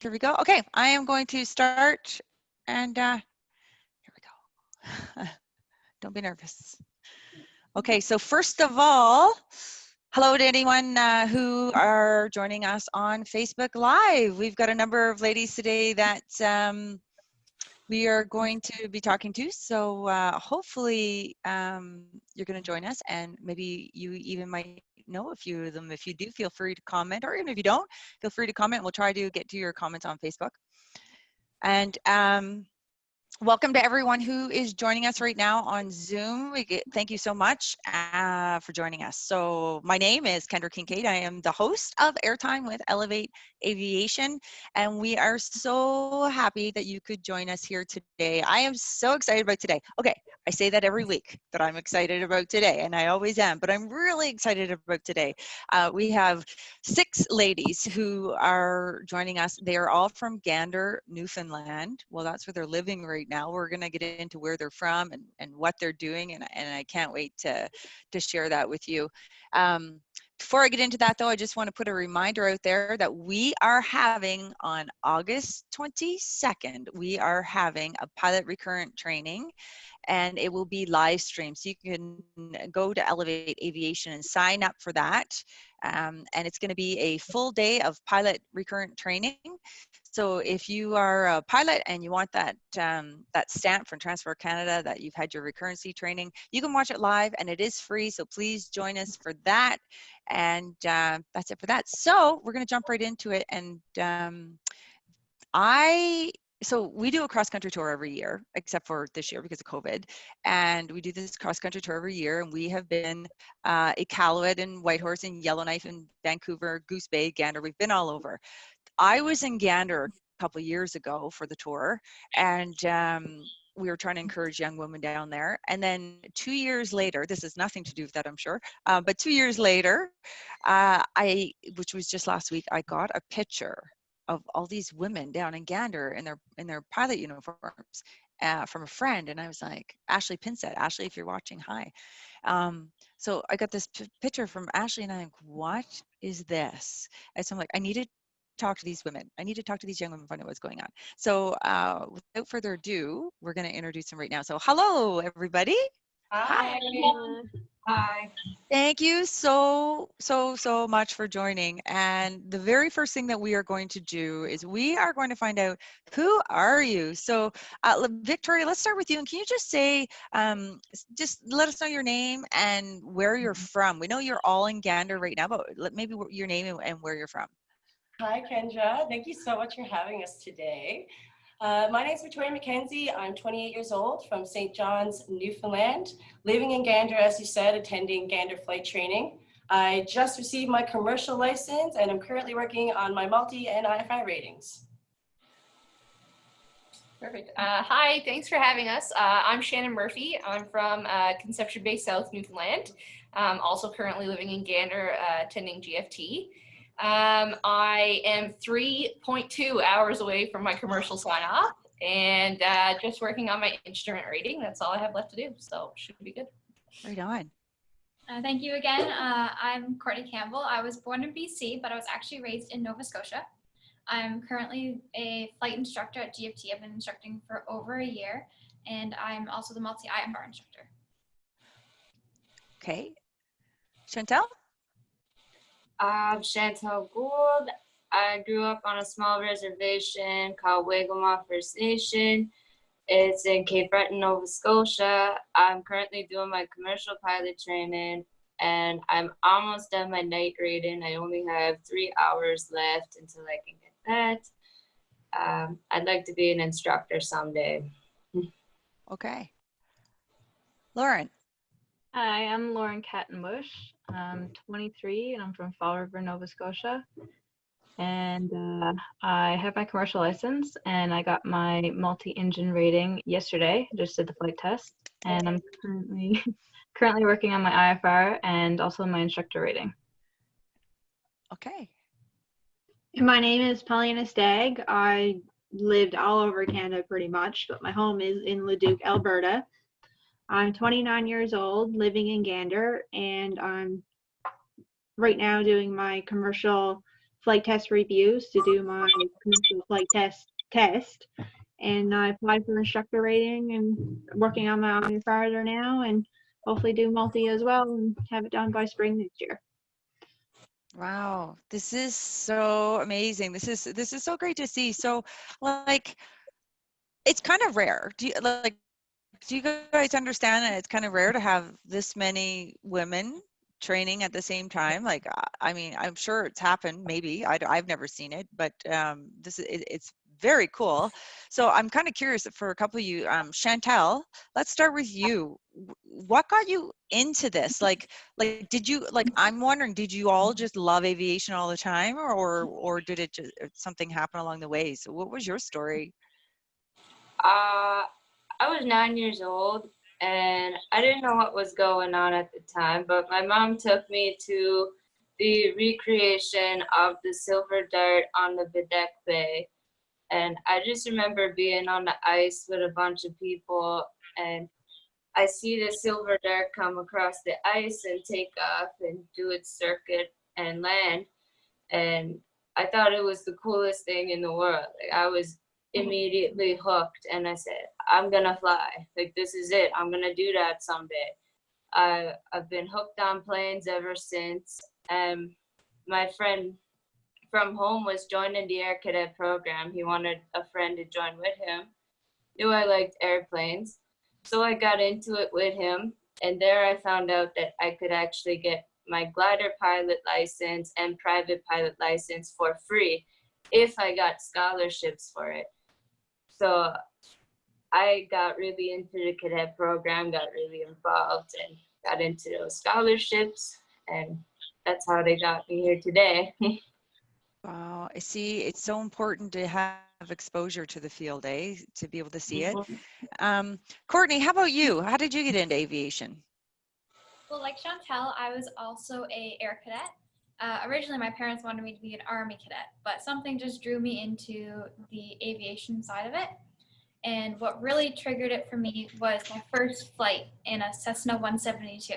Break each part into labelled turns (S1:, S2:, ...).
S1: Here we go. Okay, I am going to start, and here we go. Don't be nervous. Okay, so first of all, hello to anyone who are joining us on Facebook Live. We've got a number of ladies today that we are going to be talking to, so hopefully you're going to join us, and maybe you even might know a few of them. If you do, feel free to comment, or even if you don't, feel free to comment. We'll try to get to your comments on Facebook. And welcome to everyone who is joining us right now on Zoom. Thank you so much for joining us. So my name is Kendra Kincaid. I am the host of Airtime with Elevate Aviation, and we are so happy that you could join us here today. I am so excited about today. Okay, I say that every week, that I'm excited about today, and I always am, but I'm really excited about today. We have 6 ladies who are joining us. They are all from Gander, Newfoundland. Well, that's where they're living right now. We're going to get into where they're from and what they're doing, and I can't wait to share that with you. Before I get into that, though, I just want to put a reminder out there that we are having on August 22nd, we are having a pilot recurrent training, and it will be live streamed. So you can go to Elevate Aviation and sign up for that. And it's going to be a full day of pilot recurrent training. So if you are a pilot and you want that that stamp from Transport Canada that you've had your recurrency training, you can watch it live, and it is free. So please join us for that. And that's it for that. So we're going to jump right into it. And so we do a cross-country tour every year, except for this year because of COVID. And we do this cross-country tour every year. And we have been Iqaluit and Whitehorse and Yellowknife and Vancouver, Goose Bay, Gander. We've been all over. I was in Gander a couple of years ago for the tour, and we were trying to encourage young women down there. And then 2 years later, this has nothing to do with that, I'm sure, but 2 years later, which was just last week, I got a picture of all these women down in Gander in their pilot uniforms from a friend, and I was like, Ashley Pinsett. Ashley, if you're watching, hi. So I got this picture from Ashley, and I'm like, what is this? And so I'm like, I need to talk to these women. I need to talk to these young women, find out what's going on. So without further ado, we're going to introduce them right now. So hello, everybody.
S2: Hi.
S3: Hi.
S1: Thank you so much for joining. And the very first thing that we are going to do is we are going to find out, who are you? So Victoria, let's start with you. And can you just say, just let us know your name and where you're from. We know you're all in Gander right now, but maybe your name and where you're from.
S2: Hi, Kendra. Thank you so much for having us today. My name is Victoria McKenzie. I'm 28 years old from St. John's, Newfoundland, living in Gander, as you said, attending Gander flight training. I just received my commercial license, and I'm currently working on my multi and IFI ratings.
S3: Perfect. Hi, thanks for having us. I'm Shannon Murphy. I'm from Conception Bay, South Newfoundland. Also currently living in Gander, attending GFT. I am 3.2 hours away from my commercial sign off, and just working on my instrument rating. That's all I have left to do, so should be good.
S1: Right on.
S4: Thank you again. I'm Courteney Campbell. I was born in BC, but I was actually raised in Nova Scotia. I'm currently a flight instructor at GFT. I've been instructing for over a year, and I'm also the multi-IFR instructor.
S1: Okay. Chantel?
S5: I'm Chantel Gould. I grew up on a small reservation called Wagamama First Nation. It's in Cape Breton, Nova Scotia. I'm currently doing my commercial pilot training, and I'm almost done my night rating. I only have 3 hours left until I can get that. I'd like to be an instructor someday.
S1: Okay. Lauren?
S6: Hi, I'm Lauren Cattenbush. I'm 23 and I'm from Fall River, Nova Scotia. And I have my commercial license, and I got my multi-engine rating yesterday. I just did the flight test, and I'm currently working on my IFR and also my instructor rating.
S1: Okay.
S7: My name is Paulina. I lived all over Canada pretty much, but my home is in Leduc, Alberta. I'm 29 years old, living in Gander, and I'm right now doing my commercial flight test reviews to do my commercial flight test. And I applied for instructor rating and working on my Omni Farther now, and hopefully do multi as well and have it done by spring next year.
S1: Wow, this is so amazing. This is so great to see. So, like, it's kind of rare. Do you guys understand that it's kind of rare to have this many women training at the same time? Like, I mean, I'm sure it's happened. Maybe I've never seen it, but it's very cool. So I'm kind of curious for a couple of you. Chantel, let's start with you. What got you into this? Like did you, like, I'm wondering, did you all just love aviation all the time, or did it just something happen along the way? So what was your story?
S5: I was 9 years old and I didn't know what was going on at the time, but my mom took me to the recreation of the Silver Dart on the Bedeck Bay. And I just remember being on the ice with a bunch of people, and I see the Silver Dart come across the ice and take off and do its circuit and land. And I thought it was the coolest thing in the world. Like, I was immediately hooked, and I said, I'm gonna fly. Like, this is it. I'm gonna do that someday. I've been hooked on planes ever since. My friend from home was joining the Air Cadet program. He wanted a friend to join with him. Knew I liked airplanes. So I got into it with him. And there I found out that I could actually get my glider pilot license and private pilot license for free if I got scholarships for it. So I got really into the cadet program, got really involved, and got into those scholarships. And that's how they got me here today.
S1: Wow, I see. It's so important to have exposure to the field, to be able to see it. Courtney, how about you? How did you get into aviation?
S4: Well, like Chantel, I was also a air cadet. Originally, my parents wanted me to be an Army cadet, but something just drew me into the aviation side of it. And what really triggered it for me was my first flight in a Cessna 172.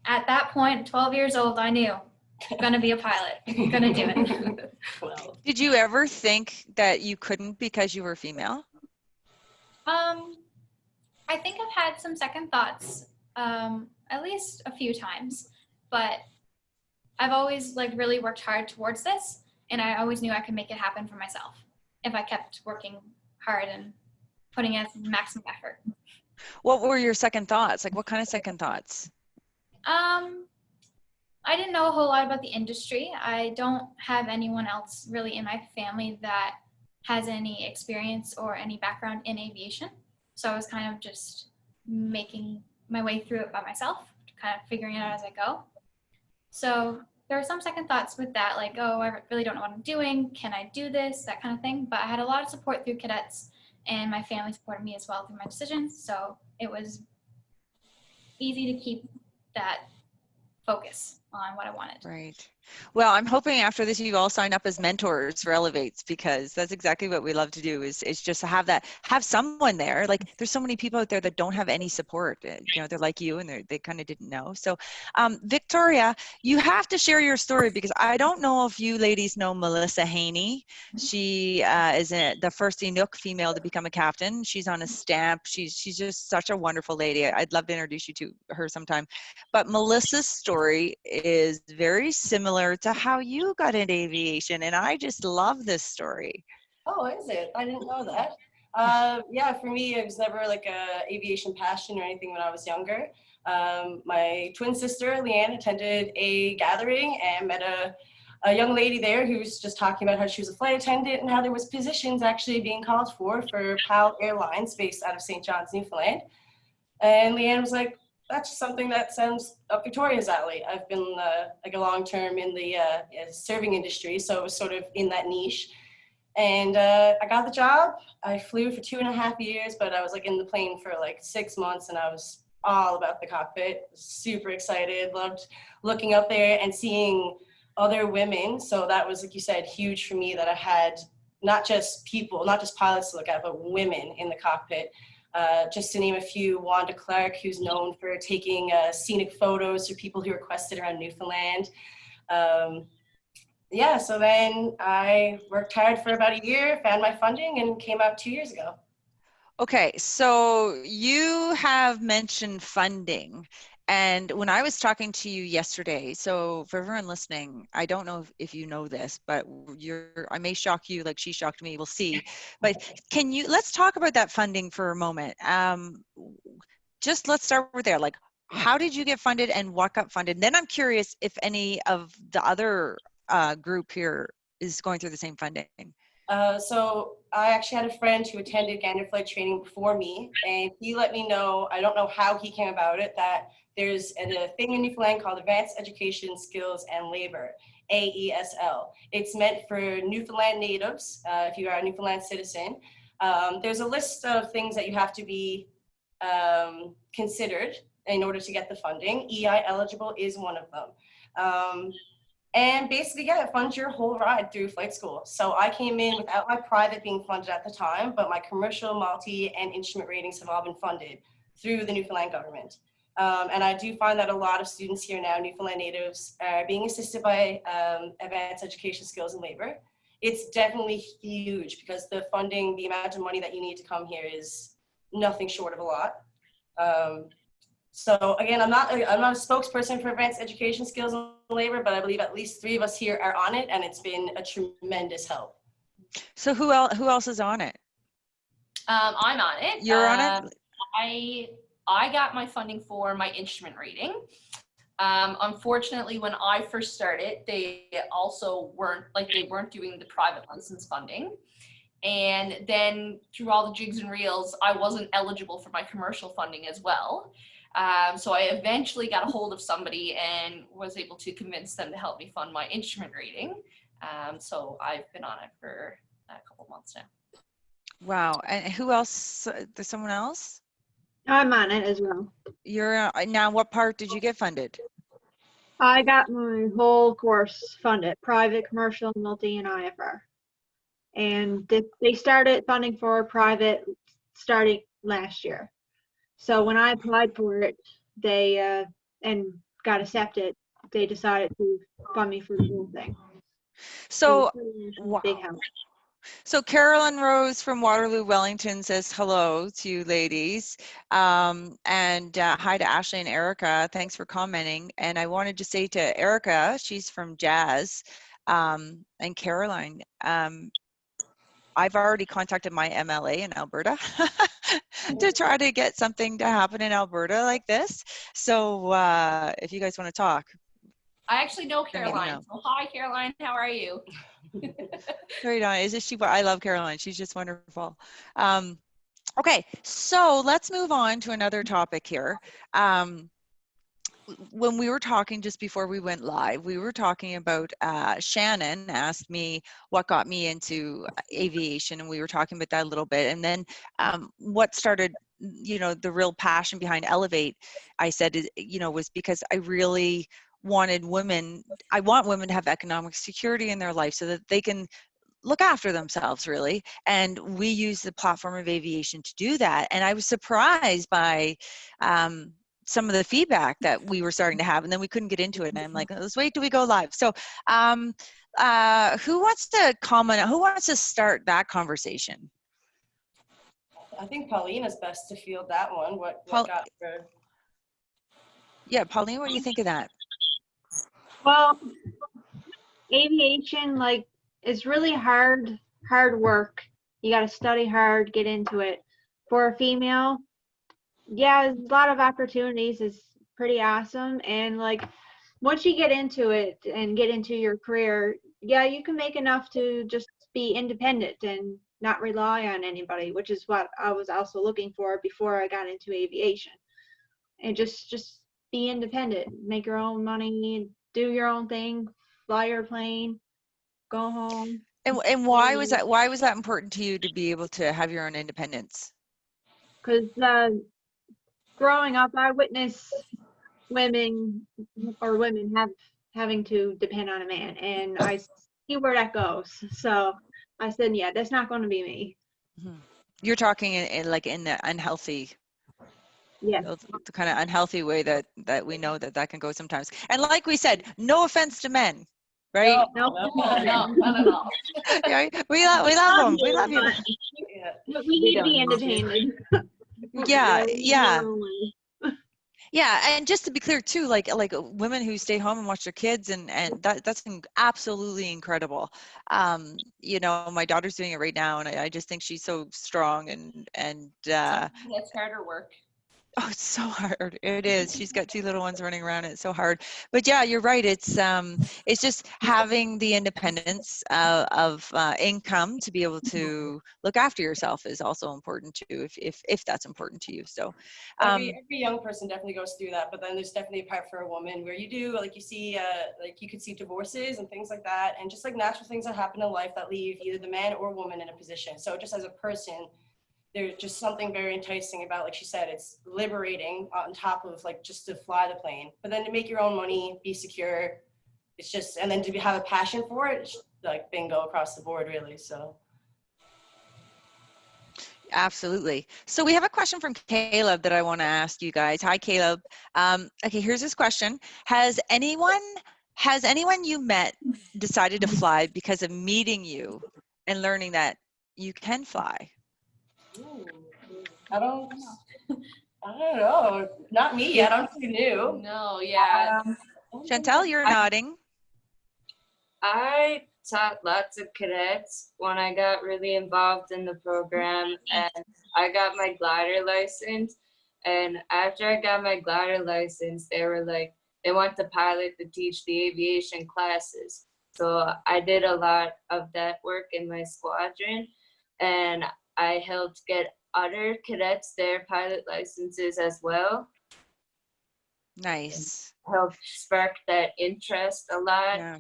S4: At that point, 12 years old, I knew I'm gonna be a pilot. I'm gonna do it.
S2: Well,
S1: Did you ever think that you couldn't because you were female?
S4: I think I've had some second thoughts, at least a few times, but I've always really worked hard towards this, and I always knew I could make it happen for myself if I kept working hard and putting in maximum effort.
S1: What were your second thoughts? Like, what kind of second thoughts?
S4: I didn't know a whole lot about the industry. I don't have anyone else really in my family that has any experience or any background in aviation. So I was kind of just making my way through it by myself, kind of figuring it out as I go. So there were some second thoughts with that, like, oh, I really don't know what I'm doing. Can I do this? That kind of thing. But I had a lot of support through cadets, and my family supported me as well through my decisions. So it was easy to keep that focus on what I wanted.
S1: Right. Well, I'm hoping after this you all sign up as mentors for Elevates, because that's exactly what we love to do is just to have someone there. Like, there's so many people out there that don't have any support. You know, they're like you and they kind of didn't know. So Victoria, you have to share your story, because I don't know if you ladies know Melissa Haney. She is the first Inuk female to become a captain. She's on a stamp. She's just such a wonderful lady. I'd love to introduce you to her sometime. But Melissa's story is very similar to how you got into aviation, and I just love this story.
S2: oh, is it? I didn't know that. Yeah, for me, it was never like a aviation passion or anything when I was younger. My twin sister, Leanne, attended a gathering and met a young lady there who was just talking about how she was a flight attendant and how there was positions actually being called for PAL Airlines based out of St. John's, Newfoundland. And Leanne was like, that's something that sounds up Victoria's alley. I've been like a long term in the serving industry, so it was sort of in that niche. And I got the job. I flew for 2.5 years, but I was like in the plane for like 6 months, and I was all about the cockpit. Super excited, loved looking up there and seeing other women. So that was, like you said, huge for me, that I had not just pilots to look at, but women in the cockpit. Just to name a few, Wanda Clark, who's known for taking scenic photos for people who requested around Newfoundland. yeah, so then I worked hard for about a year, found my funding, and came out 2 years ago.
S1: Okay, so you have mentioned funding. And when I was talking to you yesterday, so for everyone listening, I don't know if you know this, but I may shock you like she shocked me, we'll see. But let's talk about that funding for a moment. Just let's start with there. Like, how did you get funded and what got funded? Then I'm curious if any of the other group here is going through the same funding.
S2: So I actually had a friend who attended Gander flight training before me, and he let me know, I don't know how he came about it, that there's a thing in Newfoundland called Advanced Education, Skills and Labor, AESL. It's meant for Newfoundland natives, if you are a Newfoundland citizen. There's a list of things that you have to be considered in order to get the funding. EI eligible is one of them. And basically, yeah, it funds your whole ride through flight school. So I came in without my private being funded at the time, but my commercial, multi, and instrument ratings have all been funded through the Newfoundland government. And I do find that a lot of students here now, Newfoundland natives, are being assisted by Advanced Education, Skills and Labor. It's definitely huge because the funding, the amount of money that you need to come here is nothing short of a lot. So again, I'm not a spokesperson for Advanced Education, Skills and Labor, but I believe at least 3 of us here are on it, and it's been a tremendous help.
S1: So who else is on it?
S3: I'm on it.
S1: You're on it?
S3: I got my funding for my instrument rating. Unfortunately, when I first started, they also weren't doing the private license funding. And then through all the jigs and reels, I wasn't eligible for my commercial funding as well. So I eventually got a hold of somebody and was able to convince them to help me fund my instrument rating. So I've been on it for a couple months now.
S1: Wow. And who else? There's someone else?
S7: I'm on it as well.
S1: You're now. What part did you get funded?
S7: I got my whole course funded, private, commercial, multi, and IFR. And they started funding for private starting last year. So when I applied for it, they and got accepted, they decided to fund me for the whole thing.
S1: So,
S7: wow. Big help.
S1: So Carolyn Rose from Waterloo, Wellington says hello to you ladies. And hi to Ashley and Erica. Thanks for commenting. And I wanted to say to Erica, she's from Jazz, and Caroline, I've already contacted my MLA in Alberta to try to get something to happen in Alberta like this. So if you guys want to talk.
S3: I actually know Caroline. So hi, Caroline. How are you?
S1: Very nice. Isn't she? I love Caroline. She's just wonderful. Okay, so let's move on to another topic here. When we were talking just before we went live, we were talking about Shannon asked me what got me into aviation, and we were talking about that a little bit. And then what started, the real passion behind Elevate, I said, was because I really wanted women, I want women to have economic security in their life so that they can look after themselves, really. And we use the platform of aviation to do that. And I was surprised by some of the feedback that we were starting to have, and then we couldn't get into it. And I'm like, let's wait till we go live. So who wants to comment? Who wants to start that conversation?
S2: I think Paulina's best to field that one. What got her?
S1: Yeah, Paulina, what do you think of that?
S7: Well, aviation, is really hard work. You got to study hard, get into it. For a female, yeah, a lot of opportunities is pretty awesome. And once you get into it and get into your career, yeah, you can make enough to just be independent and not rely on anybody, which is what I was also looking for before I got into aviation. And just be independent, make your own money, do your own thing, fly your plane, go home.
S1: And why was that? Why was that important to you to be able to have your own independence?
S7: Because growing up, I witnessed women having to depend on a man, and I see where that goes. So I said, yeah, that's not going to be me.
S1: Mm-hmm. You're talking in the unhealthy.
S7: Yeah,
S1: the kind of unhealthy way that we know that can go sometimes. And like we said, no offense to men, right?
S7: No,
S3: No, not at all.
S1: Right? We love them. We love you.
S7: but
S2: Yeah.
S7: we need to be
S5: don't need to.
S7: entertained.
S1: Yeah,
S7: we need
S1: yeah.
S7: our own way.
S1: Yeah, and just to be clear too, like women who stay home and watch their kids, and that's absolutely incredible. You know, my daughter's doing it right now, and I just think she's so strong, and
S3: That's harder work.
S1: oh, it's so hard. It is. She's got two little ones running around. It's so hard. But yeah, you're right. It's just having the independence of income to be able to look after yourself is also important too, if that's important to you. So
S2: Every young person definitely goes through that, but then there's definitely a part for a woman where you do, like you see, like you could see divorces and things like that, and just like natural things that happen in life that leave either the man or woman in a position. So just as a person, there's just something very enticing about, like she said, it's liberating on top of like just to fly the plane, but then to make your own money, be secure, it's just, and then to have a passion for it, it's like bingo across the board, really. So.
S1: absolutely. So we have a question from Caleb that I want to ask you guys. Hi, Caleb. Okay, here's his question. Has anyone you met decided to fly because of meeting you and learning that you can fly?
S2: Ooh, I don't know. Not me. I don't think new.
S3: No, yeah.
S1: Chantel, you're nodding.
S5: I taught lots of cadets when I got really involved in the program, and I got my glider license. And after I got my glider license, they were like, they want the pilot to teach the aviation classes. So I did a lot of that work in my squadron, and I helped get other cadets their pilot licenses as well.
S1: Nice.
S5: Helped spark that interest a lot.
S1: Yeah.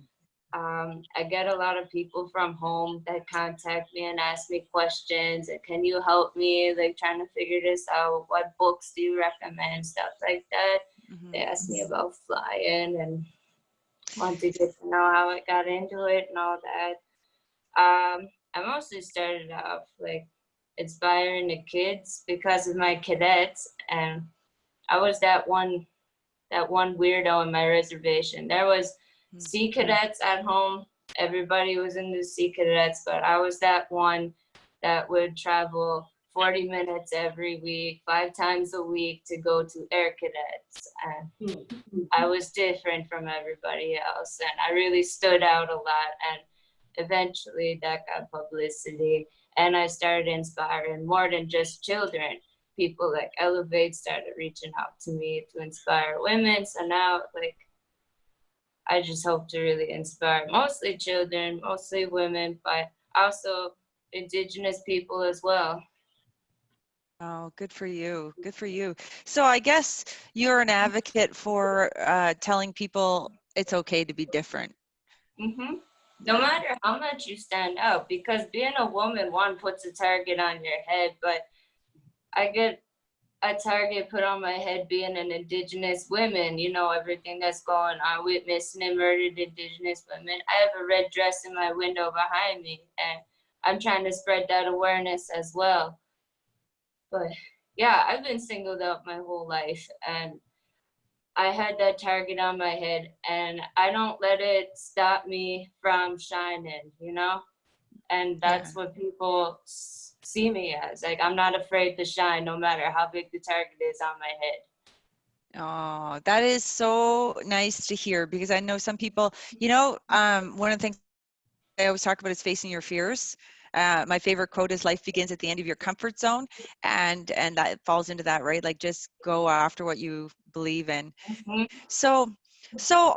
S5: I get a lot of people from home that contact me and ask me questions. And can you help me, like trying to figure this out? What books do you recommend? Stuff like that.
S1: Mhm.
S5: They ask me about flying and want to get to know how I got into it and all that. I mostly started off like inspiring the kids because of my cadets, and I was that one weirdo in my reservation. There was Sea Cadets at home. Everybody was in the Sea Cadets, but I was that one that would travel 40 minutes every week, 5 times a week to go to Air Cadets. And I was different from everybody else, and I really stood out a lot. And eventually that got publicity, and I started inspiring more than just children. People like Elevate started reaching out to me to inspire women. So now, like, I just hope to really inspire mostly children, mostly women, but also Indigenous people as well.
S1: Oh, good for you. Good for you. So I guess you're an advocate for telling people it's okay to be different.
S5: Mm-hmm. No matter how much you stand out, because being a woman, one puts a target on your head, but I get a target put on my head being an Indigenous woman, you know, everything that's going on with missing and murdered Indigenous women. I have a red dress in my window behind me, and I'm trying to spread that awareness as well. But yeah, I've been singled out my whole life, and I had that target on my head, and I don't let it stop me from shining, you know? And that's what people see me as. Like, I'm not afraid to shine no matter how big the target is on my head.
S1: Oh, that is so nice to hear, because I know some people, you know, one of the things I always talk about is facing your fears. My favorite quote is life begins at the end of your comfort zone. And that falls into that, right? Like, just go after what you believe in.
S5: Mm-hmm.
S1: So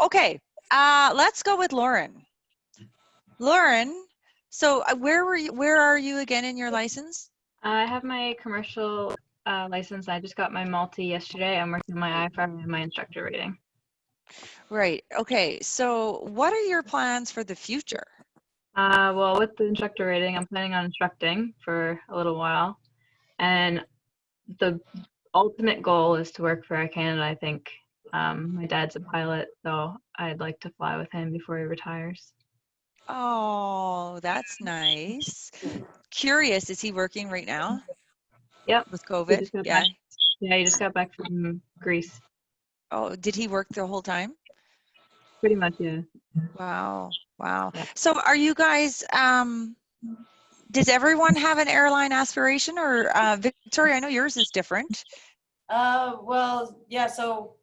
S1: okay, let's go with Lauren. Lauren, so where are you again in your license?
S6: I have my commercial license. I just got my multi yesterday. I'm working on my IFR and my instructor rating.
S1: Right. Okay. So what are your plans for the future?
S6: Well, with the instructor rating, I'm planning on instructing for a little while. And the ultimate goal is to work for Air Canada, I think. My dad's a pilot, so I'd like to fly with him before he retires.
S1: Oh, that's nice. Curious, is he working right now?
S6: Yep.
S1: With COVID? Yeah.
S6: Yeah, he just got back from Greece.
S1: Oh, did he work the whole time?
S6: Pretty much, yeah.
S1: Wow. Wow. So are you guys, does everyone have an airline aspiration, or Victoria, I know yours is different.
S2: Well, yeah, so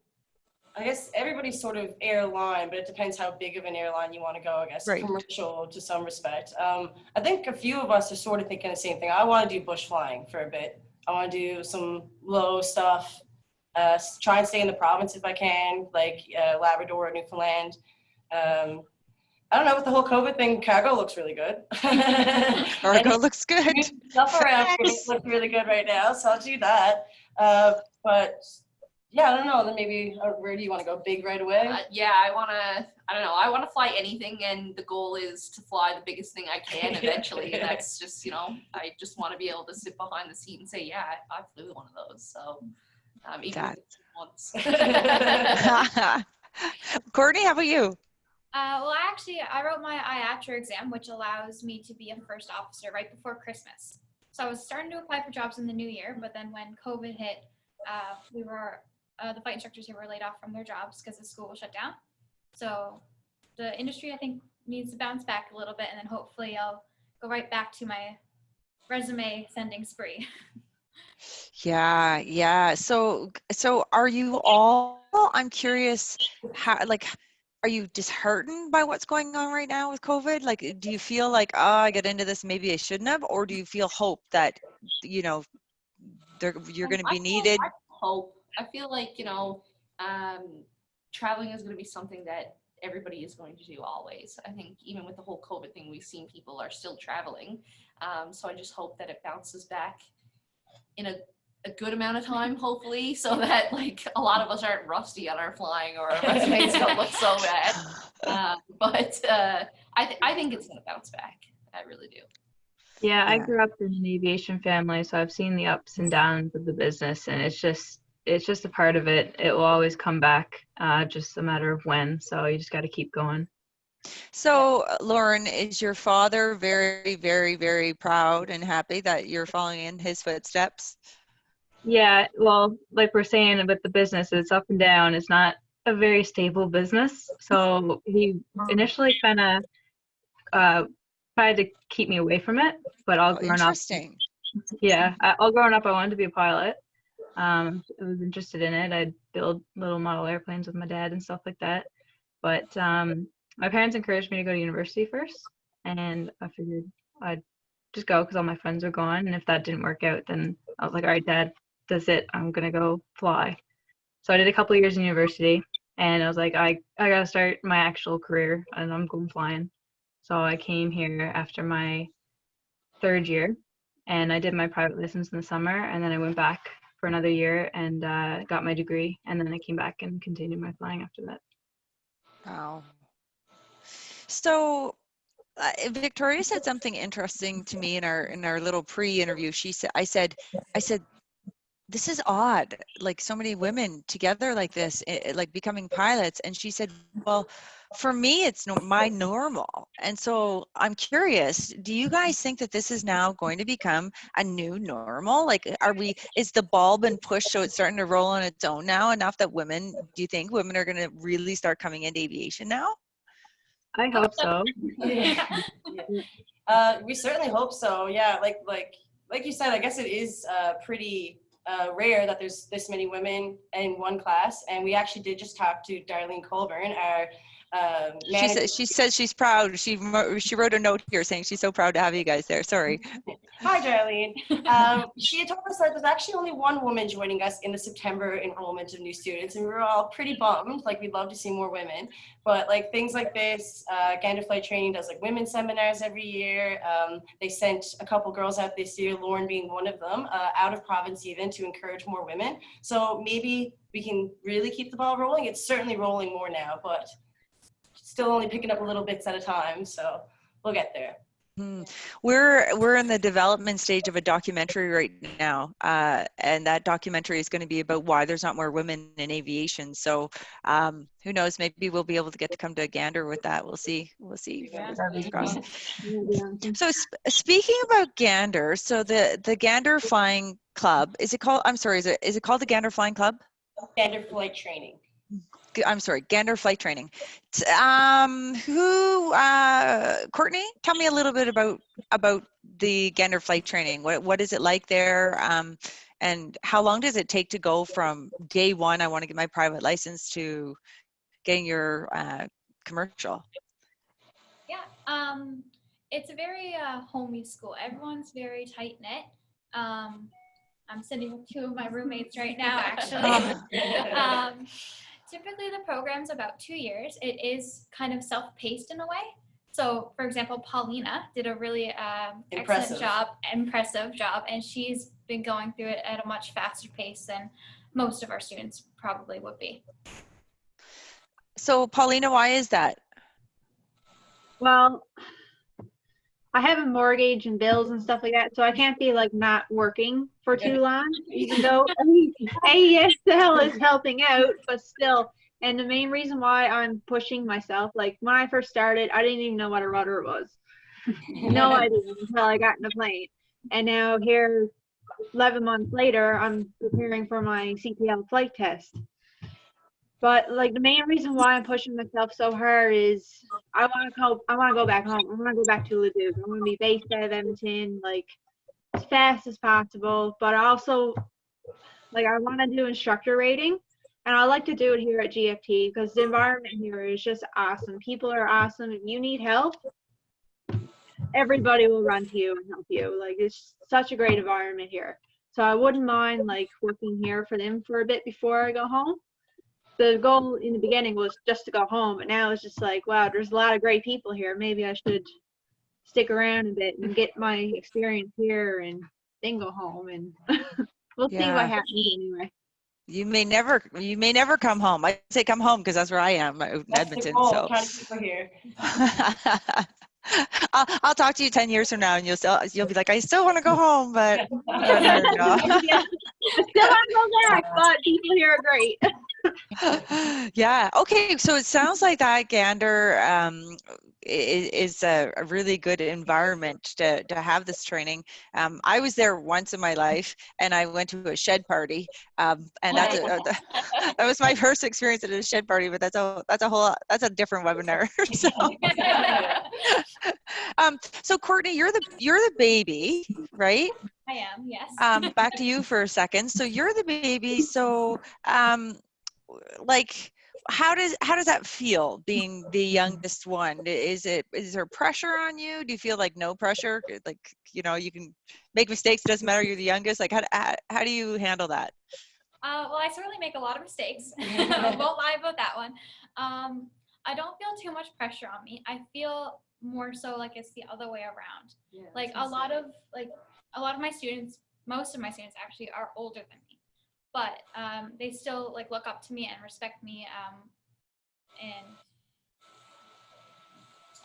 S2: I guess everybody's sort of airline, but it depends how big of an airline you want to go, I guess.
S1: Right.
S2: Commercial to some respect. I think a few of us are sort of thinking the same thing. I want to do bush flying for a bit. I want to do some low stuff, try and stay in the province if I can, like Labrador or Newfoundland. I don't know, with the whole COVID thing, cargo looks really good.
S1: Cargo looks good.
S2: Stuff around here
S1: Nice.
S2: looks really good right now, so I'll do that. But yeah, I don't know. Then maybe where do you want to go? Big right away?
S3: Yeah, I don't know. I want to fly anything, and the goal is to fly the biggest thing I can eventually. And that's just, you know, I just want to be able to sit behind the seat and say, yeah, I flew one of those. So, even if it's once.
S1: Courtney, how about you?
S4: Well, I wrote my IATRA exam, which allows me to be a first officer right before Christmas. So I was starting to apply for jobs in the new year, but then when COVID hit, the flight instructors here were laid off from their jobs because the school was shut down. So the industry, I think, needs to bounce back a little bit, and then hopefully I'll go right back to my resume sending spree.
S1: Yeah. So are you all, I'm curious, how, like, are you disheartened by what's going on right now with COVID? Like, do you feel like, I got into this, maybe I shouldn't have? Or do you feel hope that, you know, you're going to be needed?
S3: I hope. I feel like, you know, traveling is going to be something that everybody is going to do always. I think even with the whole COVID thing, we've seen people are still traveling. So I just hope that it bounces back in a good amount of time, hopefully, so that like a lot of us aren't rusty on our flying or our resumes don't look so bad. But I think it's going to bounce back. I really do.
S6: Yeah, I
S1: Yeah.
S6: grew up in an aviation family, so I've seen the ups and downs of the business, and it's just a part of it. It will always come back, just a matter of when. So you just got to keep going.
S1: So, Lauren, is your father very, very, very proud and happy that you're following in his footsteps?
S6: Yeah, well, like we're saying with the business, it's up and down. It's not a very stable business. So he initially kind of tried to keep me away from it, but all grown up,
S1: Interesting.
S6: yeah, all growing up, I wanted to be a pilot. I was interested in it. I'd build little model airplanes with my dad and stuff like that. But my parents encouraged me to go to university first, and I figured I'd just go because all my friends were going. And if that didn't work out, then I was like, all right, Dad, that's it. I'm gonna go fly. So I did a couple of years in university, and I was like, I gotta start my actual career, and I'm going flying. So I came here after my third year, and I did my private license in the summer, and then I went back for another year and got my degree, and then I came back and continued my flying after that.
S1: Wow. So, Victoria said something interesting to me in our little pre-interview. She said, I said, this is odd, like so many women together like this, like becoming pilots. And she said, well, for me, it's my normal. And so I'm curious, do you guys think that this is now going to become a new normal? Like, is the ball been pushed so it's starting to roll on its own now enough that do you think women are going to really start coming into aviation now?
S6: I hope so.
S2: Yeah. We certainly hope so. Yeah, like you said, I guess it is pretty rare that there's this many women in one class. And we actually did just talk to Darlene Colburn, our
S1: She says she's proud. She wrote a note here saying she's so proud to have you guys there. Sorry.
S2: Hi, Darlene. She had told us that there's actually only one woman joining us in the September enrollment of new students, and we were all pretty bummed. Like, we'd love to see more women, but like things like this, Gander Flight Training does like women's seminars every year. They sent a couple girls out this year, Lauren being one of them, out of province even, to encourage more women. So maybe we can really keep the ball rolling. It's certainly rolling more now, but still only picking up a little bits at a time. So we'll get there.
S1: We're in the development stage of a documentary right now, and that documentary is going to be about why there's not more women in aviation. So who knows, maybe we'll be able to get to come to Gander with that. We'll see.
S2: Yeah.
S1: So speaking about Gander, so the Gander Flying Club, is it called the Gander Flying Club?
S2: Gander Flight Training.
S1: I'm sorry, Gander flight training. Courtney, tell me a little bit about the Gander flight training. What is it like there? And how long does it take to go from day one, I want to get my private license, to getting your commercial?
S4: Yeah, it's a very homey school. Everyone's very tight knit. I'm sitting with two of my roommates right now, actually. Typically, the program's about 2 years. It is kind of self-paced in a way. So, for example, Paulina did a really impressive job, and she's been going through it at a much faster pace than most of our students probably would be.
S1: So, Paulina, why is that?
S7: Well, I have a mortgage and bills and stuff like that, so I can't be like not working for too long, even though AESL is helping out, but still. And the main reason why I'm pushing myself, like when I first started, I didn't even know what a rudder was. No idea until I got in the plane. And now here, 11 months later, I'm preparing for my CPL flight test. But like the main reason why I'm pushing myself so hard is I want to go back home. I want to go back to Leduc. I want to be based out of Edmonton, like as fast as possible. But also, like, I want to do instructor rating, and I like to do it here at GFT because the environment here is just awesome. People are awesome. If you need help, everybody will run to you and help you. Like, it's such a great environment here. So I wouldn't mind like working here for them for a bit before I go home. The goal in the beginning was just to go home, but now it's just like, wow, there's a lot of great people here. Maybe I should stick around a bit and get my experience here and then go home, and we'll see what happens anyway.
S1: You may never come home. I say come home because that's where I am, out in Edmonton. So
S2: trying to keep her here.
S1: I'll talk to you 10 years from now, and you'll be like, I still want to go home, but no.
S7: I still want to go back, but people here are great.
S1: Yeah. Okay. So it sounds like that Gander is a really good environment to have this training. I was there once in my life, and I went to a shed party, and that was my first experience at a shed party. But that's a different webinar. So Courtney, you're the baby, right?
S4: I am, yes.
S1: Back to you for a second. So you're the baby. So like, how does that feel, being the youngest one? Is there pressure on you? Do you feel like no pressure? Like, you can make mistakes. It doesn't matter. You're the youngest. Like, how do you handle that?
S4: Well, I certainly make a lot of mistakes. I won't lie about that one. I don't feel too much pressure on me. I feel more so like it's the other way around. Yeah, like a lot of my students, most of my students actually are older than me, but they still like look up to me and respect me. And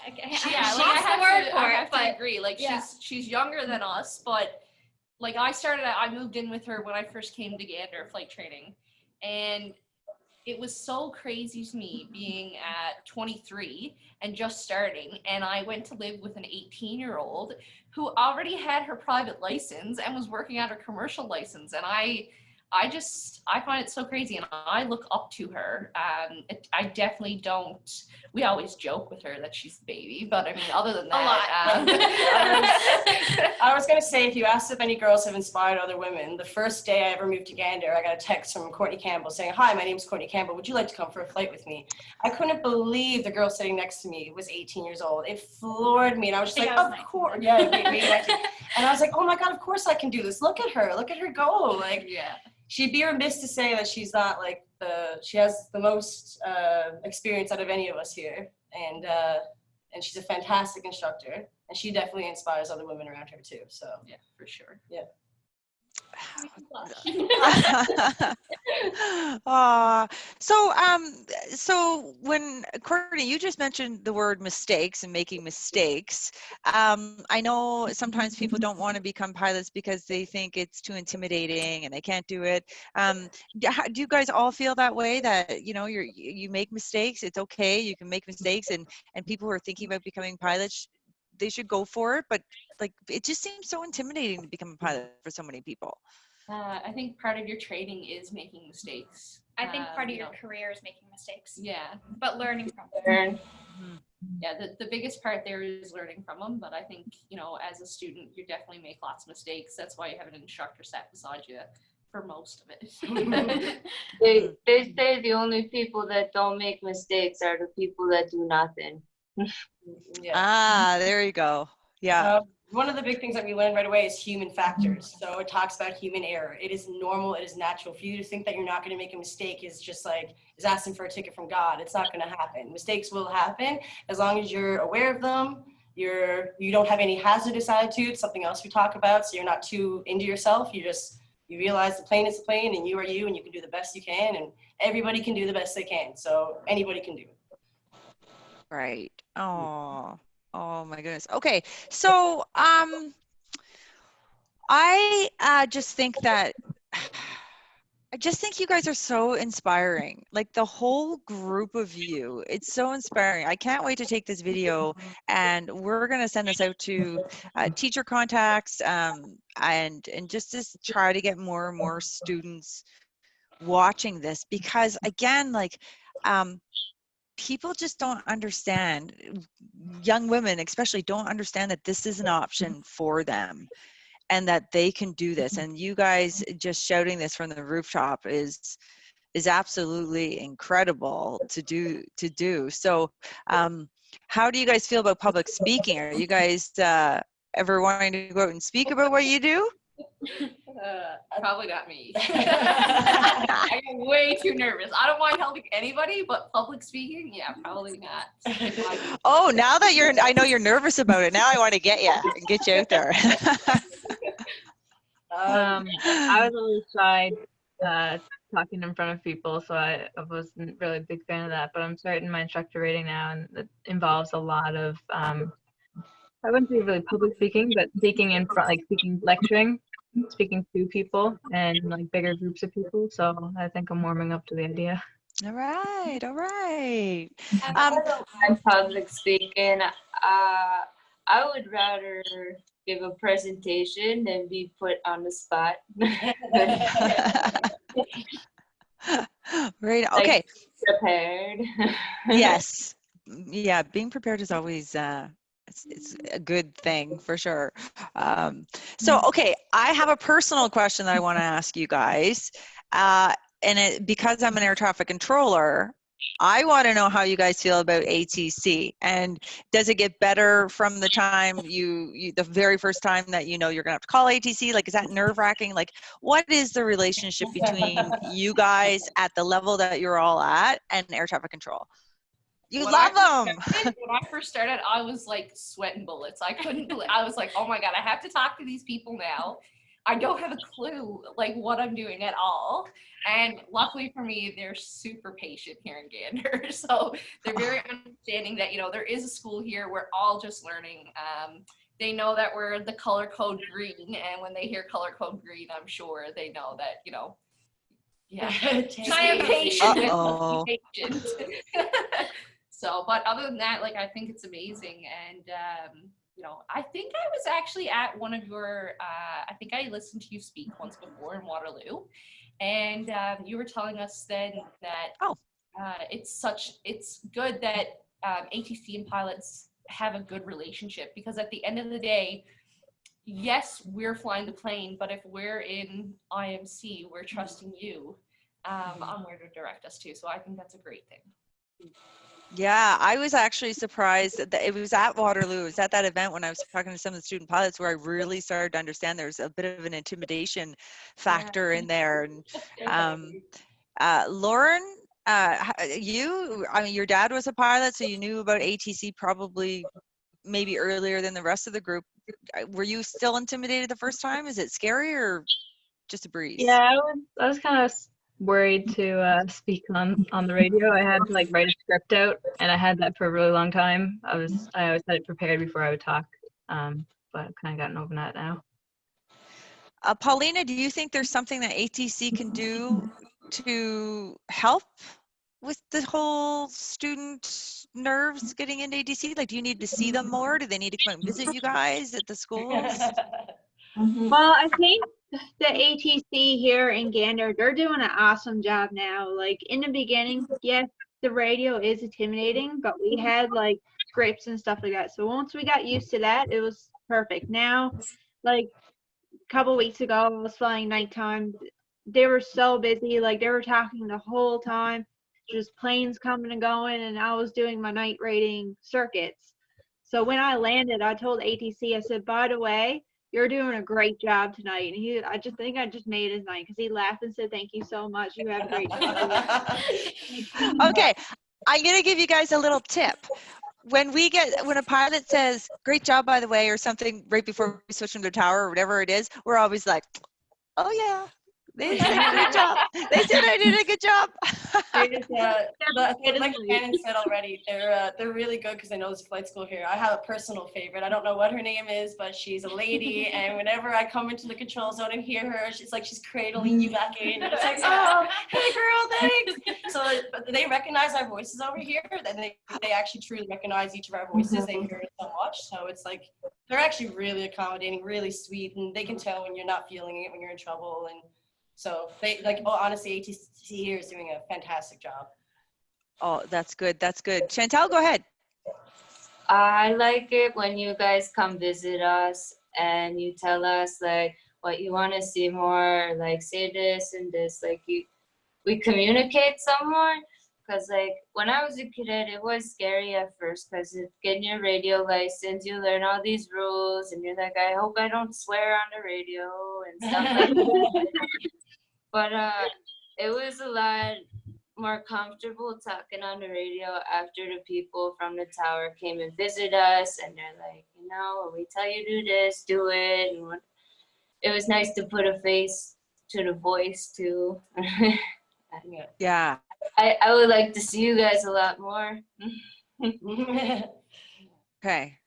S3: I have to agree. Like, she's younger than us, but like I moved in with her when I first came to Gander flight training, and it was so crazy to me being at 23 and just starting, and I went to live with an 18-year-old who already had her private license and was working on her commercial license, and I find it so crazy, and I look up to her. I definitely don't. We always joke with her that she's the baby, but I mean, other than that,
S2: I was gonna say, if you asked if any girls have inspired other women, the first day I ever moved to Gander, I got a text from Courtney Campbell saying, "Hi, my name is Courtney Campbell. Would you like to come for a flight with me?" I couldn't believe the girl sitting next to me was 18 years old. It floored me, and I was just like, "Of course, yeah." And I was like, "Oh my God, of course I can do this. Look at her go!" Like, yeah. She'd be remiss to say that she's not like she has the most experience out of any of us here, and she's a fantastic instructor, and she definitely inspires other women around her too. So
S3: yeah, for sure.
S2: Yeah.
S1: So when Courtney, you just mentioned the word mistakes and making mistakes. I know sometimes people don't want to become pilots because they think it's too intimidating and they can't do it. Do you guys all feel that way, that you make mistakes? It's okay, you can make mistakes, and people who are thinking about becoming pilots, they should go for it, but like, it just seems so intimidating to become a pilot for so many people.
S3: I think part of your training is making mistakes.
S4: I think part of
S3: you
S4: your
S3: know,
S4: career is making mistakes,
S3: Yeah.
S4: but learning from them.
S5: Learn.
S3: Yeah, the biggest part there is learning from them, but I think, you know, as a student, you definitely make lots of mistakes. That's why you have an instructor sat beside you for most of it.
S5: They say the only people that don't make mistakes are the people that do nothing.
S2: Yeah.
S1: Ah, there you go. Yeah.
S2: One of the big things that we learned right away is human factors. So it talks about human error. It is normal. It is natural. For you to think that you're not going to make a mistake is just like is asking for a ticket from God. It's not going to happen. Mistakes will happen as long as you're aware of them. You don't have any hazardous attitude. Something else we talk about. So you're not too into yourself. You realize the plane is the plane, and you are you, and you can do the best you can, and everybody can do the best they can. So anybody can do it.
S1: Right. Oh, oh my goodness. Okay. So, I just think that I just think you guys are so inspiring. Like the whole group of you, it's so inspiring. I can't wait to take this video, and we're going to send this out to teacher contacts, and just to try to get more and more students watching this, because again, like, people just don't understand, young women especially don't understand that this is an option for them and that they can do this. And you guys just shouting this from the rooftop is absolutely incredible to do. So how do you guys feel about public speaking? Are you guys ever wanting to go out and speak about what you do?
S3: Probably not me. I get way too nervous. I don't mind helping anybody, but public speaking, yeah, probably not.
S1: Oh, now that I know you're nervous about it. Now I want to get you and get you out there.
S6: I was a little shy talking in front of people, so I wasn't really a big fan of that. But I'm starting my instructor rating now, and it involves a lot of I wouldn't say really public speaking, but speaking in front, like lecturing, speaking to people and like bigger groups of people. So I think I'm warming up to the idea.
S1: All right, all right.
S5: I don't mind public speaking. I would rather give a presentation than be put on the spot.
S1: Right. Okay.
S5: Like, prepared.
S1: Yes. Yeah. Being prepared is always it's a good thing for sure. So okay, I have a personal question that I want to ask you guys, and because I'm an air traffic controller, I want to know how you guys feel about ATC, and does it get better from the time the very first time that you know you're gonna have to call ATC? Like, is that nerve-wracking? Like, what is the relationship between you guys at the level that you're all at and air traffic control? You love them.
S3: When I first started, I was like sweating bullets. I couldn't believe, I was like, oh my God, I have to talk to these people now. I don't have a clue like what I'm doing at all. And luckily for me, they're super patient here in Gander. So they're very understanding that, you know, there is a school here. We're all just learning. They know that we're the color code green. And when they hear color code green, I'm sure they know that, you know, yeah, I am patient. Be patient. So, but other than that, like, I think it's amazing. And, you know, I think I was actually at one of your, I think I listened to you speak once before in Waterloo. And you were telling us then that it's good that ATC and pilots have a good relationship, because at the end of the day, yes, we're flying the plane, but if we're in IMC, we're trusting you on where to direct us to. So I think that's a great thing.
S1: Yeah, I was actually surprised that it was at Waterloo. It was at that event when I was talking to some of the student pilots where I really started to understand there's a bit of an intimidation factor in there. And Lauren, I mean, your dad was a pilot, so you knew about ATC probably maybe earlier than the rest of the group. Were you still intimidated the first time? Is it scary or just a breeze?
S6: Yeah, I was kind of worried to speak on the radio. I had to like write a script out, and I had that for a really long time. I always had it prepared before I would talk, but I've kind of gotten over that now.
S1: Paulina, do you think there's something that ATC can do to help with the whole student nerves getting into ATC? Like, do you need to see them more? Do they need to come out and visit you guys at the schools?
S7: Well, I think the ATC here in Gander, they're doing an awesome job now. Like in the beginning, yes, the radio is intimidating, but we had like scripts and stuff like that. So once we got used to that, it was perfect. Now, like a couple weeks ago, I was flying nighttime. They were so busy, like they were talking the whole time, just planes coming and going, and I was doing my night rating circuits. So when I landed, I told ATC, I said, by the way, you're doing a great job tonight. And I just think I just made his night because he laughed and said, thank you so much. You have a great job.
S1: Okay, I'm gonna give you guys a little tip. When a pilot says, great job, by the way, or something right before we switch from the tower or whatever it is, we're always like, oh yeah, they did a good job. They said I did a good job.
S2: Like Shannon said already, they're really good because I know there's flight school here. I have a personal favorite. I don't know what her name is, but she's a lady, and whenever I come into the control zone and hear her, she's like she's cradling you back in, and it's like, oh, hey girl, thanks. So but they recognize our voices over here, and they actually truly recognize each of our voices. They hear it so much, so it's like they're actually really accommodating, really sweet, and they can tell when you're not feeling it, when you're in trouble, and so they honestly, ATC here is doing a fantastic job.
S1: Oh, that's good. That's good. Chantel, go ahead.
S5: I like it when you guys come visit us and you tell us like what you want to see more, like say this and this, like we communicate some more. Cause like when I was a cadet, it was scary at first because getting your radio license, you learn all these rules and you're like, I hope I don't swear on the radio and stuff like that. But it was a lot more comfortable talking on the radio after the people from the tower came and visited us, and they're like, you know, when we tell you to do this, do it. And it was nice to put a face to the voice too.
S1: Yeah.
S5: I would like to see you guys a lot more.
S1: Okay.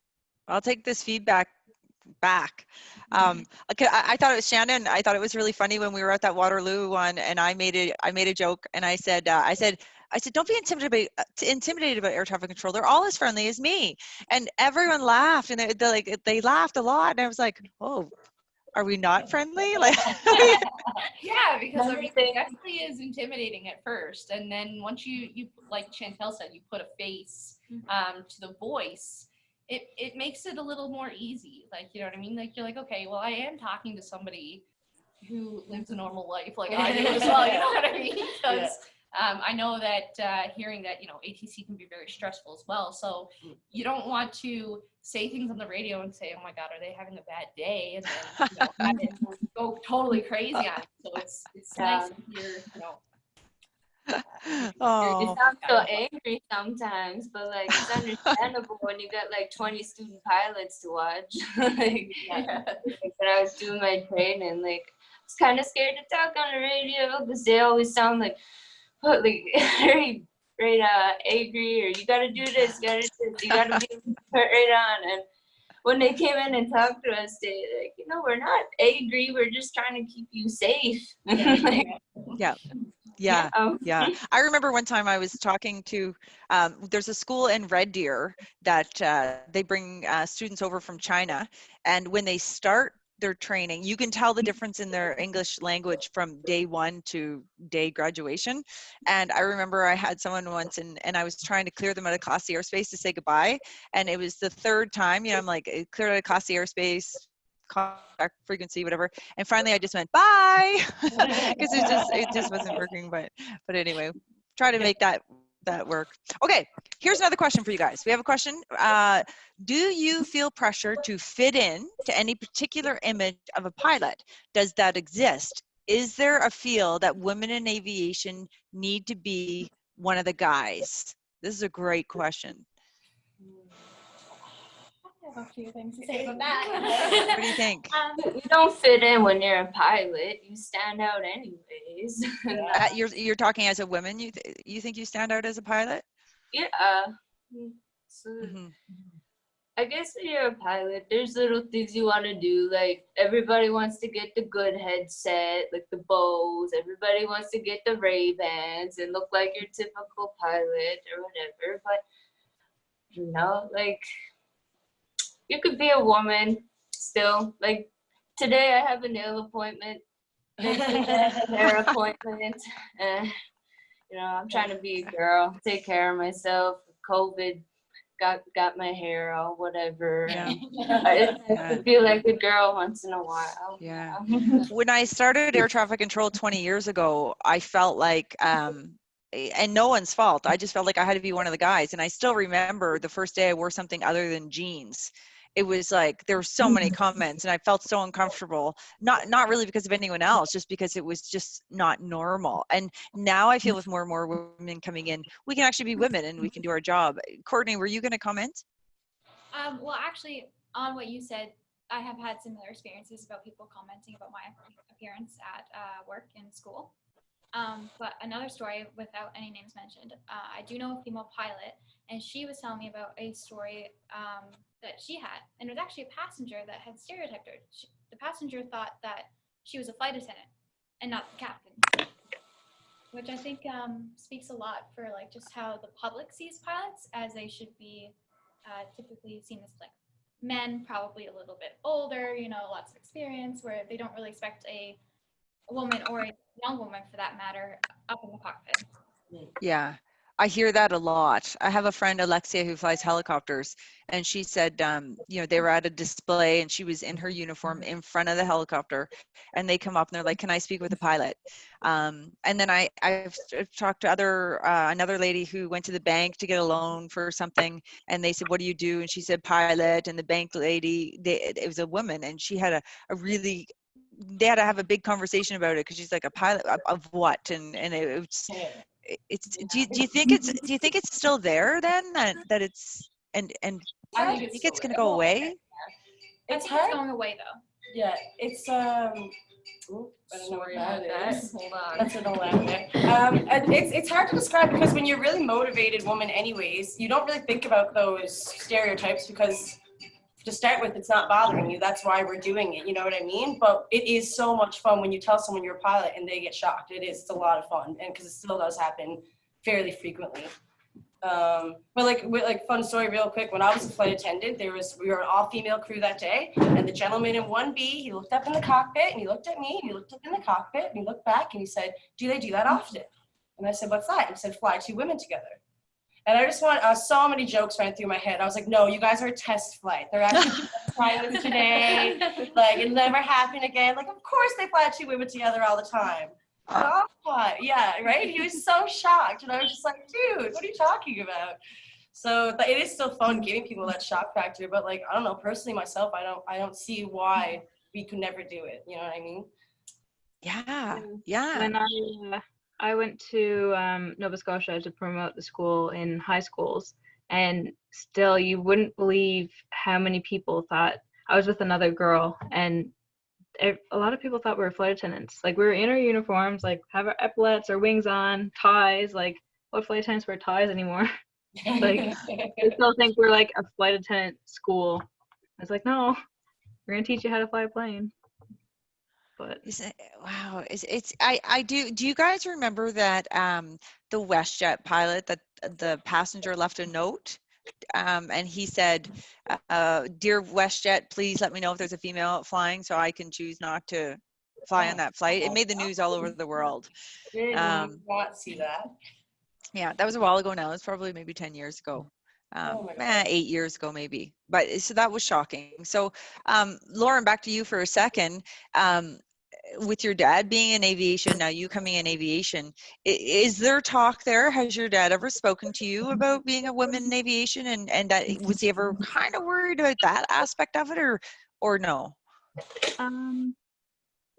S1: I'll take this feedback back. Okay, I thought it was Shannon. I thought it was really funny when we were at that Waterloo one, and I made a joke, and I said, don't be intimidated about air traffic control. They're all as friendly as me, and everyone laughed, and they laughed a lot, and I was like, oh, are we not friendly? Like,
S3: yeah, because I mean, it definitely is intimidating at first, and then once you like Chantel said, you put a face to the voice. It makes it a little more easy, like, you know what I mean? Like, you're like, okay, well, I am talking to somebody who lives a normal life like I do as well, you know what I mean? Because I know that hearing that, you know, ATC can be very stressful as well, so you don't want to say things on the radio and say, oh my God, are they having a bad day? And then, you know, have it go totally crazy on it. So it's nice to hear, you know.
S1: oh.
S5: It sounds so angry sometimes, but like it's understandable when you got like 20 student pilots to watch. Like, when I was doing my training, like I was kind of scared to talk on the radio because they always sound like very angry, or you gotta do this, you gotta be right on. And when they came in and talked to us, they like, you know, we're not angry, we're just trying to keep you safe. Like,
S1: Yeah. I remember one time I was talking to, there's a school in Red Deer that they bring students over from China. And when they start their training, you can tell the difference in their English language from day one to day graduation. And I remember I had someone once and I was trying to clear them out of class airspace to say goodbye. And it was the third time, you know, I'm like, clear out of class airspace, contact frequency, whatever, and finally I just went bye because it just wasn't working. But anyway, try to make that work. Okay, here's another question for you guys. We have a question. Do you feel pressure to fit in to any particular image of a pilot? Does that exist? Is there a feel that women in aviation need to be one of the guys? This is a great question.
S4: I have a few things to say about that.
S1: What do you think?
S5: you don't fit in when you're a pilot. You stand out anyways.
S1: You're talking as a woman. You think you stand out as a pilot?
S5: Yeah. So, I guess when you're a pilot, there's little things you want to do. Like everybody wants to get the good headset, like the bows. Everybody wants to get the Ray-Bans and look like your typical pilot or whatever. But you know, like, you could be a woman still. Like, Today I have a nail appointment. This weekend I have a hair appointment. I'm trying to be a girl, take care of myself. COVID got my hair all whatever.
S1: Yeah.
S5: I have to feel like a girl once in a while.
S1: Yeah. When I started air traffic control 20 years ago, I felt like, and no one's fault, I just felt like I had to be one of the guys. And I still remember the first day I wore something other than jeans. It was like there were so many comments and I felt so uncomfortable, not really because of anyone else, just because it was just not normal. And now I feel with more and more women coming in, we can actually be women and we can do our job. Courtney, were you going to comment?
S4: Well, actually, on what you said, I have had similar experiences about people commenting about my appearance at work and school. But another story, without any names mentioned, I do know a female pilot, and she was telling me about a story that she had, and it was actually a passenger that had stereotyped her. The passenger thought that she was a flight attendant and not the captain, which I think speaks a lot for like just how the public sees pilots, as they should be typically seen as like men, probably a little bit older, lots of experience, where they don't really expect a woman or a young woman for that matter up in the cockpit.
S1: Yeah, I hear that a lot. I have a friend, Alexia, who flies helicopters, and she said, they were at a display and she was in her uniform in front of the helicopter, and they come up and they're like, "Can I speak with the pilot?" And then I've talked to another lady who went to the bank to get a loan for something, and they said, "What do you do?" And she said, "Pilot." And the bank lady, it was a woman, and she had they had to have a big conversation about it, because she's like, "A pilot of what?" And do you think it's still there then, that it's and
S2: I
S1: do you think it's going to go away?
S2: It's
S4: I think
S2: hard.
S4: it's going away though.
S2: Yeah, it's I don't know what that is.
S3: Hold on.
S2: That's an alarm there. It's hard to describe, because when you're really motivated woman anyways, you don't really think about those stereotypes, because to start with, it's not bothering you. That's why we're doing it. You know what I mean? But it is so much fun when you tell someone you're a pilot and they get shocked. It's a lot of fun, and because it still does happen fairly frequently. But like fun story real quick. When I was a flight attendant, we were an all-female crew that day, and the gentleman in 1B, he looked up in the cockpit and he looked at me and he looked up in the cockpit and he looked back and he said, "Do they do that often?" And I said, "What's that?" He said, "Fly two women together." And I just so many jokes ran through my head. I was like, "No, you guys are a test flight. They're actually trying this today. Like, it'll never happen again." Like, of course they fly two women together all the time. Oh, yeah, right? He was so shocked. And I was just like, "Dude, what are you talking about?" So it is still fun giving people that shock factor. But like, I don't know, personally myself, I don't see why we could never do it. You know what I mean?
S1: Yeah.
S6: When I went to Nova Scotia to promote the school in high schools, and still you wouldn't believe how many people thought I was with another girl, and a lot of people thought we were flight attendants. Like, we were in our uniforms, like have our epaulets or wings on, ties. Like, what flight attendants wear ties anymore? Like, they still think we're like a flight attendant school. It's like, no, we're gonna teach you how to fly a plane. But
S1: Wow, do you guys remember that the WestJet pilot, that the passenger left a note, and he said, "Dear WestJet, please let me know if there's a female flying so I can choose not to fly on that flight." It made the news all over the world.
S2: I did not see that.
S1: Yeah, that was a while ago now. It's probably maybe 10 years ago. 8 years ago maybe. But so that was shocking. So Lauren, back to you for a second. With your dad being in aviation, now you coming in aviation, is there talk there? Has your dad ever spoken to you about being a woman in aviation, and that, was he ever kind of worried about that aspect of it, or no?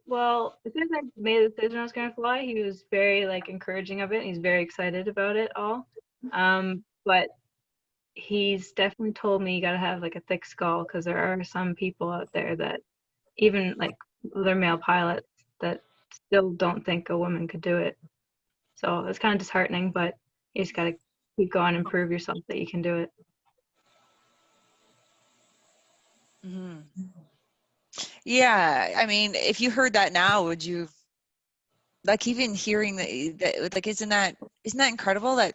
S6: well, as soon as I made the decision I was going to fly, he was very like encouraging of it. He's very excited about it all. But he's definitely told me you got to have like a thick skull, because there are some people out there that, even like other male pilots, that still don't think a woman could do it. So it's kind of disheartening, but you just got to keep going and prove yourself that you can do it.
S1: Mm-hmm. Yeah, I mean, if you heard that now, would you, like, even hearing that like, isn't that incredible that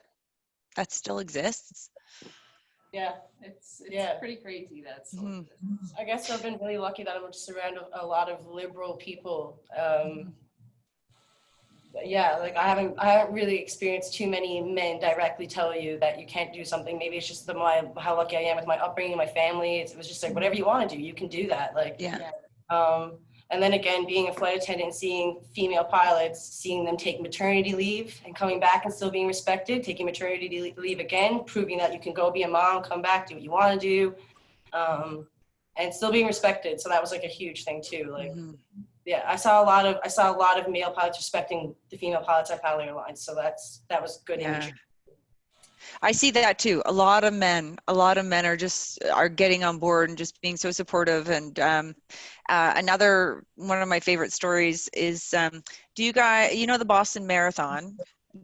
S1: still exists?
S2: Yeah.
S3: It's
S2: Yeah.
S3: pretty crazy that it's still
S1: Mhm.
S3: exists.
S2: I guess I've been really lucky that I'm just around a lot of liberal people. Yeah, like I haven't really experienced too many men directly tell you that you can't do something. Maybe it's just how lucky I am with my upbringing, my family. It was just like whatever you want to do, you can do that. Like,
S1: Yeah.
S2: and then again, being a flight attendant and seeing female pilots, seeing them take maternity leave and coming back and still being respected, taking maternity leave again, proving that you can go be a mom, come back, do what you want to do, and still being respected. So that was like a huge thing too. Like,
S1: Mhm.
S2: yeah, I saw a lot of male pilots respecting the female pilots at Pal Airlines. So that was good
S1: Yeah.
S2: imagery.
S1: I see that too. A lot of men are getting on board and just being so supportive. And another one of my favorite stories is, do you guys, the Boston Marathon?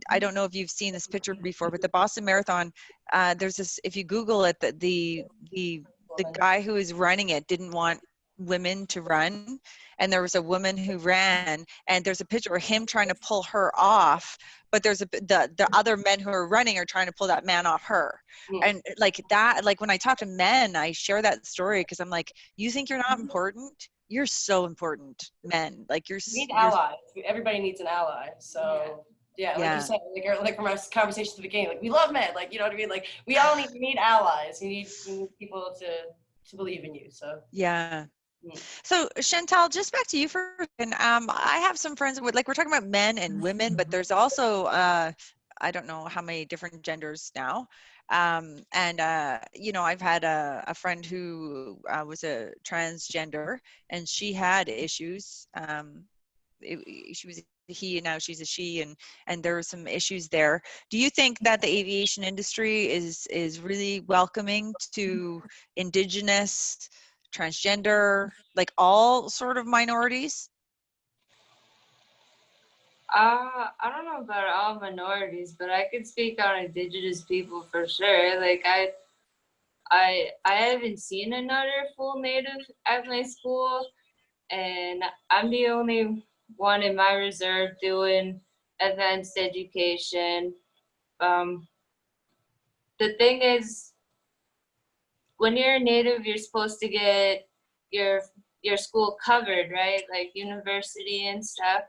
S1: I don't know if you've seen this picture before, but the Boston Marathon, there's this, if you Google it, the guy who is running it didn't want women to run, and there was a woman who ran, and there's a picture of him trying to pull her off, but there's the other men who are running are trying to pull that man off her. And like that, like when I talk to men, I share that story because I'm like, you think you're not important? You're so important, men. Like
S2: We need allies. Everybody needs an ally. So yeah, like you said, like from our conversation at the beginning, like we love men. Like, you know what I mean? Like we all need allies. You need people to believe in you. So
S1: yeah. So Chantel, just back to you for, and I have some friends with, like, we're talking about men and women, but there's also I don't know how many different genders now. And I've had a friend who was a transgender, and she had issues. She was a he, and now she's a she, and there were some issues there. Do you think that the aviation industry is really welcoming to Indigenous, transgender, like all sort of minorities?
S5: I don't know about all minorities, but I could speak on Indigenous people for sure. Like I haven't seen another full Native at my school, and I'm the only one in my reserve doing advanced education. The thing is, when you're a Native, you're supposed to get your school covered, right? Like university and stuff.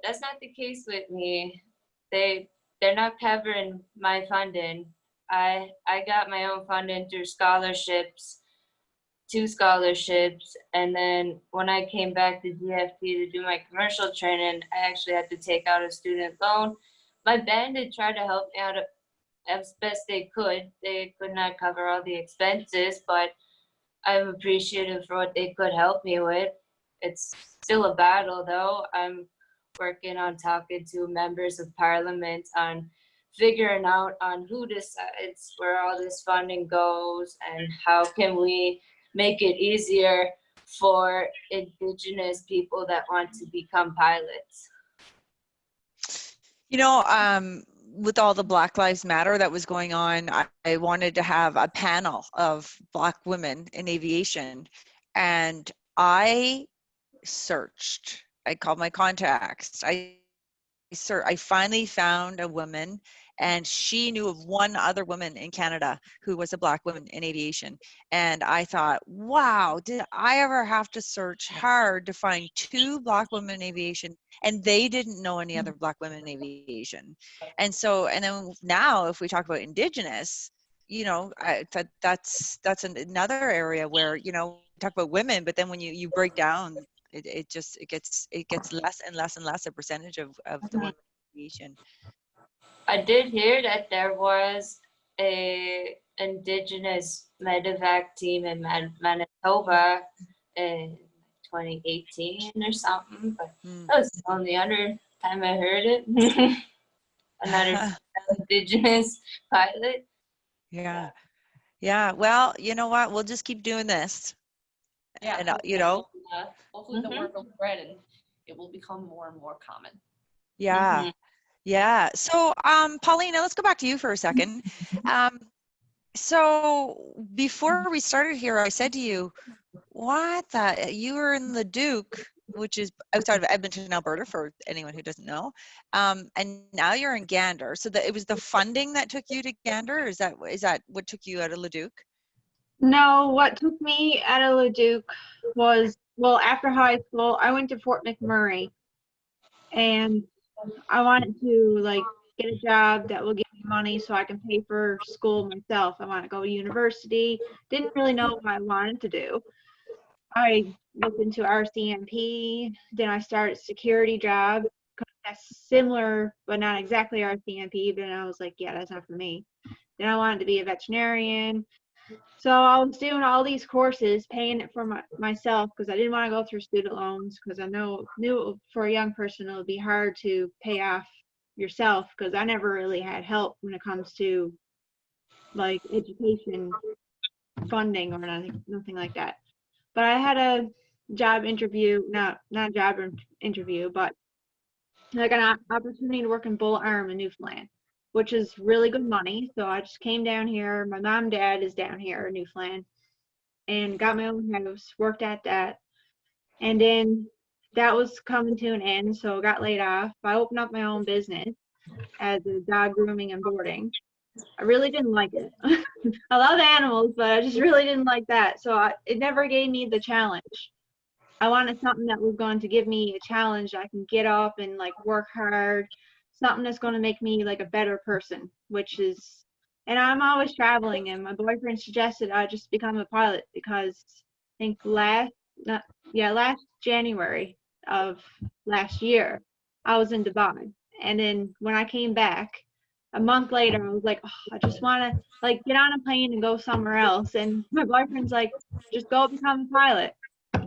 S5: That's not the case with me. They're not covering my funding. I got my own funding through scholarships, 2 scholarships, and then when I came back to GFT to do my commercial training, I actually had to take out a student loan. My band did try to help me out as best they could. They could not cover all the expenses, but I'm appreciative for what they could help me with. It's still a battle though. I'm working on talking to members of parliament on figuring out on who decides where all this funding goes and how can we make it easier for Indigenous people that want to become pilots.
S1: With all the Black Lives Matter that was going on, I wanted to have a panel of Black women in aviation, and I searched. I called my contacts. I finally found a woman, and she knew of one other woman in Canada who was a Black woman in aviation. And I thought, wow, did I ever have to search hard to find 2 Black women in aviation? And they didn't know any other Black women in aviation. And then now, if we talk about Indigenous, that's another area where, we talk about women, but then when you break down, it gets less and less and less a percentage of the women in aviation.
S5: I did hear that there was a Indigenous medevac team in Manitoba in 2018 or something, but that was the only other time I heard it. Another Indigenous pilot.
S1: Yeah. Well, you know what? We'll just keep doing this.
S3: Yeah,
S1: And,
S3: hopefully the word will spread and it will become more and more common.
S1: Yeah. Yeah. So, Paulina, let's go back to you for a second. So before we started here, I said to you, you were in the Duke which is outside of Edmonton, Alberta, for anyone who doesn't know. And now you're in Gander. So it was the funding that took you to Gander? Or is that what took you out of Leduc?
S7: No, what took me out of Leduc was, well, after high school, I went to Fort McMurray, and I wanted to like get a job that will give me money so I can pay for school myself. I want to go to university. Didn't really know what I wanted to do. I looked into RCMP, then I started security job. That's similar, but not exactly RCMP. But I was like, yeah, that's not for me. Then I wanted to be a veterinarian. So I was doing all these courses, paying it for myself because I didn't want to go through student loans, because I knew for a young person it would be hard to pay off yourself, because I never really had help when it comes to like education funding or nothing like that. But I had a job interview, not a job interview, but like an opportunity to work in Bull Arm in Newfoundland, which is really good money. So I just came down here. My mom and dad is down here in Newfoundland, and got my own house, worked at that. And then that was coming to an end, so I got laid off. I opened up my own business as a dog grooming and boarding. I really didn't like it. I love animals, but I just really didn't like that. So it never gave me the challenge. I wanted something that was going to give me a challenge. I can get up and like work hard, something that's going to make me like a better person, and I'm always traveling, and my boyfriend suggested I just become a pilot, because I think last January of last year, I was in Dubai. And then when I came back a month later, I was like, oh, I just want to like get on a plane and go somewhere else. And my boyfriend's like, just go become a pilot.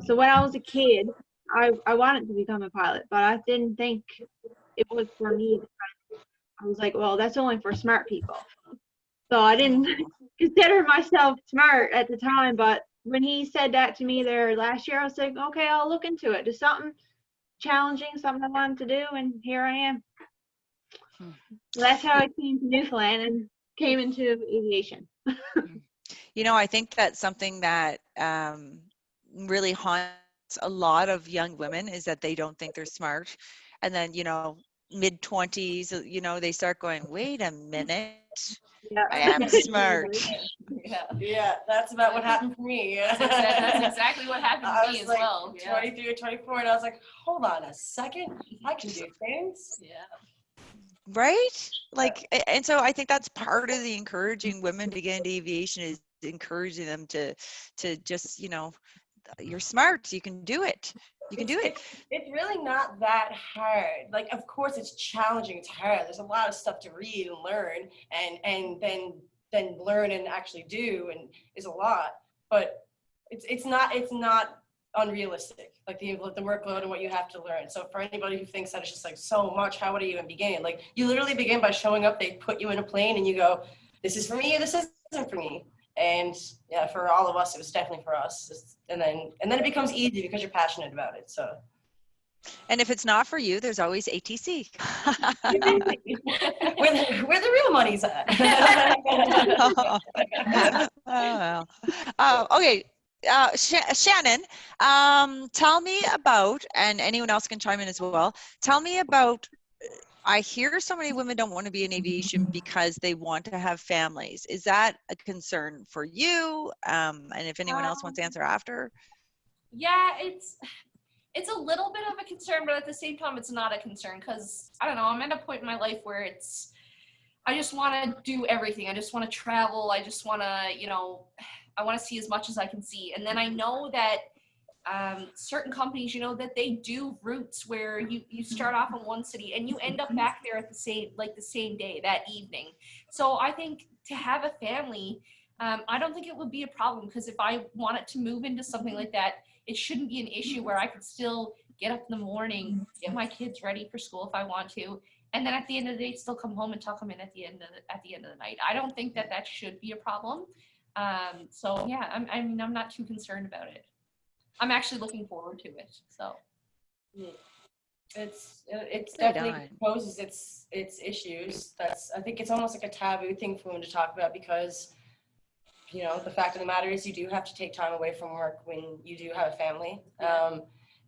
S7: So when I was a kid, I wanted to become a pilot, but I didn't think it was for me. I was like, well, that's only for smart people. So I didn't consider myself smart at the time. But when he said that to me there last year, I was like, okay, I'll look into it. Just something challenging, something I wanted to do, and here I am. So that's how I came to Newfoundland and came into aviation.
S1: You know, I think that's something that really haunts a lot of young women, is that they don't think they're smart. And then, you know, mid-20s, they start going, wait a minute,
S7: Yeah.
S1: I am smart.
S2: Yeah, that's about what happened for me.
S3: That's exactly what happened
S2: I
S3: to me
S2: was
S3: as
S2: like
S3: well.
S2: 23 or 24, and I was like, hold on a second, I can do things.
S3: Yeah.
S1: Right? Like, and so I think that's part of the encouraging women to get into aviation, is encouraging them to just, you're smart, you can do it. You can do it.
S2: It's really not that hard. Like, of course, it's challenging. It's hard. There's a lot of stuff to read and learn, and then learn and actually do, and is a lot. But it's not unrealistic. Like the workload and what you have to learn. So for anybody who thinks that it's just like so much, how would I even begin? Like, you literally begin by showing up. They put you in a plane, and you go, "This is for me. Or this isn't for me." And yeah, for all of us, it was definitely for us. And then it becomes easy because you're passionate about it. So.
S1: And if it's not for you, there's always ATC.
S2: where the real money's at.
S1: Okay. Shannon, tell me about, and anyone else can chime in as well, tell me about, I hear so many women don't want to be in aviation because they want to have families. Is that a concern for you? And if anyone else wants to answer after?
S3: Yeah, it's a little bit of a concern, but at the same time, it's not a concern, because I don't know, I'm at a point in my life where I just want to do everything. I just want to travel. I just want to, I want to see as much as I can see. And then I know that certain companies, that they do routes where you start off in one city and you end up back there at the same day, that evening. So I think to have a family, I don't think it would be a problem, because if I wanted to move into something like that, it shouldn't be an issue, where I could still get up in the morning, get my kids ready for school if I want to, and then at the end of the day, still come home and tuck them in at the end of the night. I don't think that should be a problem. So yeah, I'm not too concerned about it. I'm actually looking forward to it. So
S2: it's definitely poses its issues. I think it's almost like a taboo thing for women to talk about, because the fact of the matter is you do have to take time away from work when you do have a family.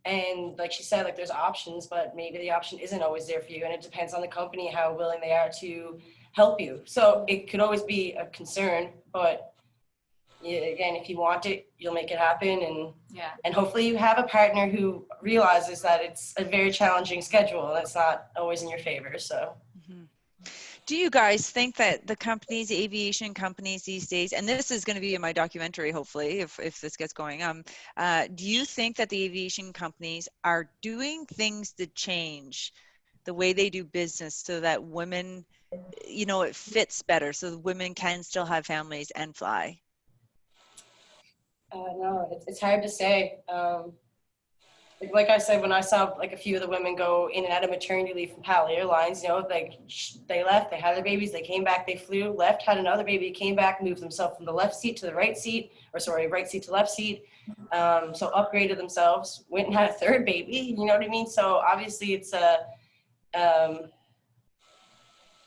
S2: And like she said, like there's options, but maybe the option isn't always there for you. And it depends on the company, how willing they are to help you. So it could always be a concern, but yeah, again, if you want it, you'll make it happen. And hopefully you have a partner who realizes that it's a very challenging schedule and it's not always in your favor. So.
S1: Do you guys think that the companies, the aviation companies these days, and this is going to be in my documentary, hopefully, if this gets going, do you think that the aviation companies are doing things to change the way they do business so that women, you know, it fits better so that women can still have families and fly?
S2: No, it's hard to say. Like I said, when I saw like a few of the women go in and out of maternity leave from PAL Airlines, you know, like they left, they had their babies, they came back, they flew, left, had another baby, came back, moved themselves from the left seat to the right seat, or sorry, right seat to left seat. So upgraded themselves, went and had a third baby, you know what I mean? So obviously it's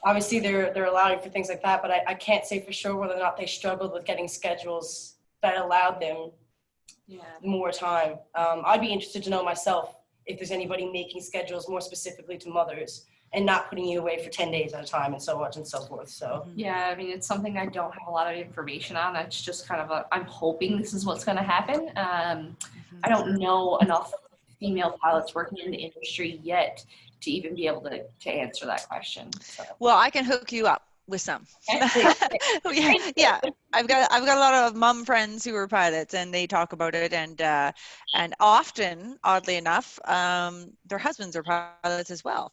S2: obviously they're allowing for things like that, but I can't say for sure whether or not they struggled with getting schedules that allowed them more time. I'd be interested to know myself if there's anybody making schedules more specifically to mothers and not putting you away for 10 days at a time and so on and so forth. So
S3: yeah, I mean, it's something I don't have a lot of information on. It's just kind of I'm hoping this is what's going to happen. I don't know enough female pilots working in the industry yet to even be able to answer that question. So.
S1: Well, I can hook you up with some. Yeah, I've got a lot of mom friends who are pilots, and they talk about it, and often, oddly enough, their husbands are pilots as well.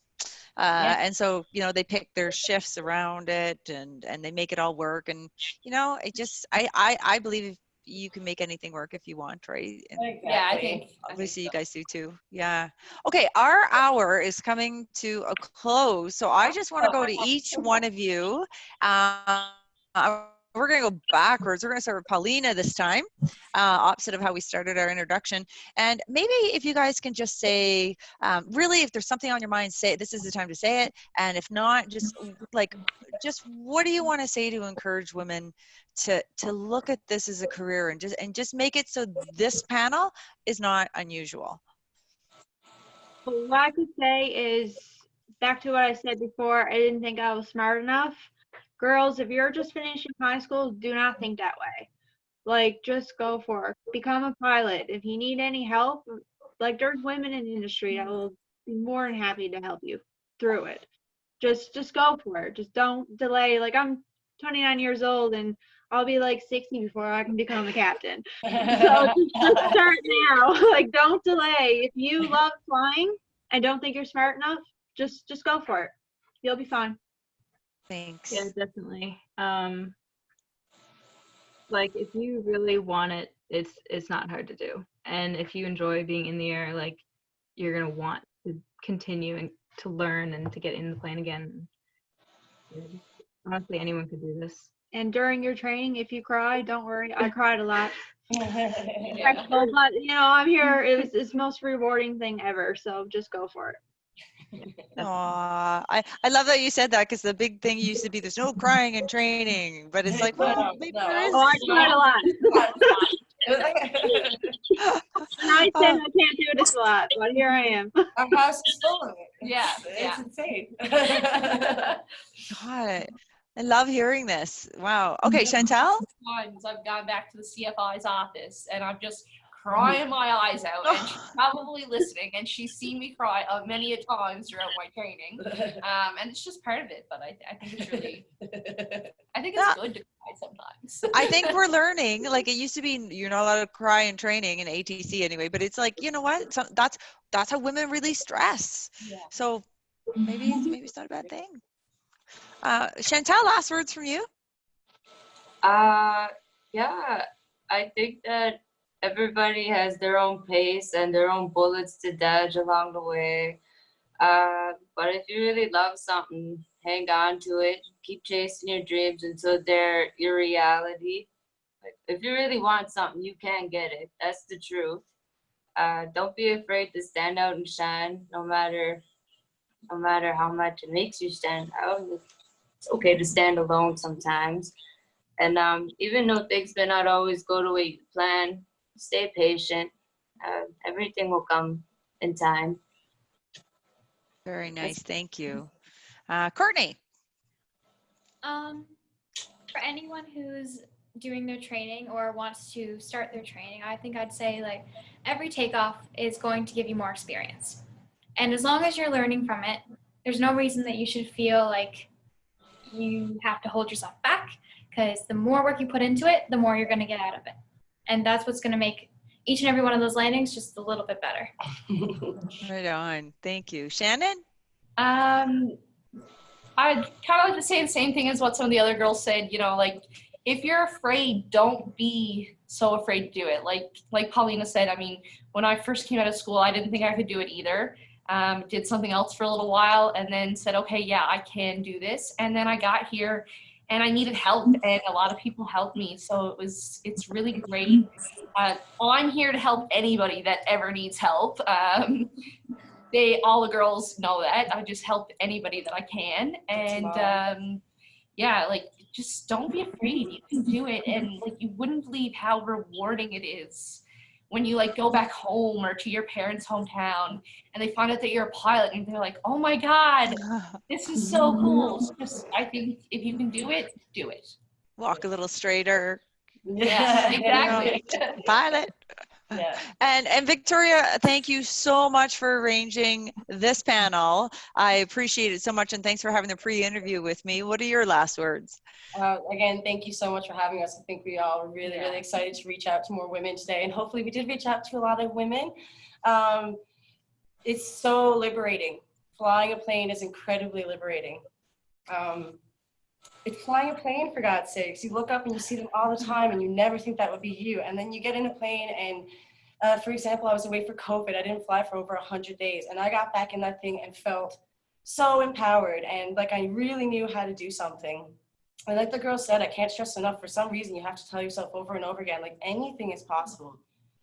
S1: And so, you know, they pick their shifts around it, and they make it all work. And you know, it just I believe you can make anything work if you want, right? And
S2: exactly.
S3: Yeah, I think
S1: obviously
S3: so.
S1: you guys do too. Yeah. Okay, our hour is coming to a close, so I just want to go to each one of you. We're going to go backwards. We're going to start with Paulina this time, opposite of how we started our introduction. And maybe if you guys can just say, really, if there's something on your mind, say it. This is the time to say it. And if not, just what do you want to say to encourage women to look at this as a career and just make it so this panel is not unusual?
S7: Well, what I could say is back to what I said before. I didn't think I was smart enough. Girls, if you're just finishing high school, do not think that way. Like, just go for it. Become a pilot. If you need any help, like, there's women in the industry that will be more than happy to help you through it. Just go for it. Just don't delay. Like, I'm 29 years old and I'll be like 60 before I can become a captain. So just start now. Like, don't delay. If you love flying and don't think you're smart enough, just go for it. You'll be fine.
S1: Thanks.
S6: Yeah, definitely. Like if you really want it, it's not hard to do. And if you enjoy being in the air, like you're gonna want to continue and to learn and to get in the plane again. Honestly, anyone could do this.
S7: And during your training, if you cry, don't worry. I cried a lot.
S3: Yeah.
S7: But you know, I'm here. It's the most rewarding thing ever. So just go for it.
S1: Aw, I love that you said that, because the big thing used to be there's no crying in training, but it's like, well, maybe there is.
S7: Oh, I cried a lot. And I said I can't do this a lot, but here I am.
S2: Our house is full of it.
S3: Yeah,
S2: It's insane.
S1: God, I love hearing this. Wow. Okay, Chantel?
S3: Times I've gone back to the CFI's office and I'm just crying my eyes out, and she's probably listening, and she's seen me cry many a times throughout my training, and it's just part of it. But I think it's really, I think it's good to cry sometimes.
S1: I think we're learning. Like, it used to be you're not allowed to cry in training in ATC anyway, but it's like, you know what? So that's how women release stress.
S3: Yeah.
S1: So maybe it's not a bad thing. Chantel, last words from you.
S5: Yeah, I think that everybody has their own pace and their own bullets to dodge along the way. But if you really love something, hang on to it. Keep chasing your dreams until they're your reality. If you really want something, you can get it. That's the truth. Don't be afraid to stand out and shine, no matter how much it makes you stand out. It's okay to stand alone sometimes. And even though things may not always go the way you plan, stay patient. Everything will come in time.
S1: Very nice. Thank you. Courtney.
S4: For anyone who's doing their training or wants to start their training, I think I'd say like every takeoff is going to give you more experience. And as long as you're learning from it, there's no reason that you should feel like you have to hold yourself back, because the more work you put into it, the more you're going to get out of it. And that's what's going to make each and every one of those landings just a little bit better.
S1: Right on. Thank you. Shannon?
S3: I'd kind of like to say the same thing as what some of the other girls said, you know, like if you're afraid, don't be so afraid to do it. Like Paulina said, I mean, when I first came out of school, I didn't think I could do it either. Did something else for a little while and then said, okay, yeah, I can do this. And then I got here and I needed help, and a lot of people helped me. So it's really great. I'm here to help anybody that ever needs help. All the girls know that. I just help anybody that I can. And yeah, like just don't be afraid. You can do it. And like you wouldn't believe how rewarding it is when you like go back home or to your parents' hometown and they find out that you're a pilot and they're like, oh my God, this is so cool. So just, I think if you can do it, do it.
S1: Walk a little straighter.
S3: Yeah, exactly.
S1: Pilot.
S2: Yeah.
S1: And Victoria, thank you so much for arranging this panel. I appreciate it so much, and thanks for having the pre-interview with me. What are your last words?
S2: Again, thank you so much for having us. I think we all are really, really excited to reach out to more women today, and hopefully we did reach out to a lot of women. It's so liberating. Flying a plane is incredibly liberating. It's flying a plane, for God's sakes. You look up and you see them all the time and you never think that would be you. And then you get in a plane and, for example, I was away for COVID. I didn't fly for over 100 days. And I got back in that thing and felt so empowered. And like I really knew how to do something. And like the girl said, I can't stress enough, for some reason you have to tell yourself over and over again, like anything is possible.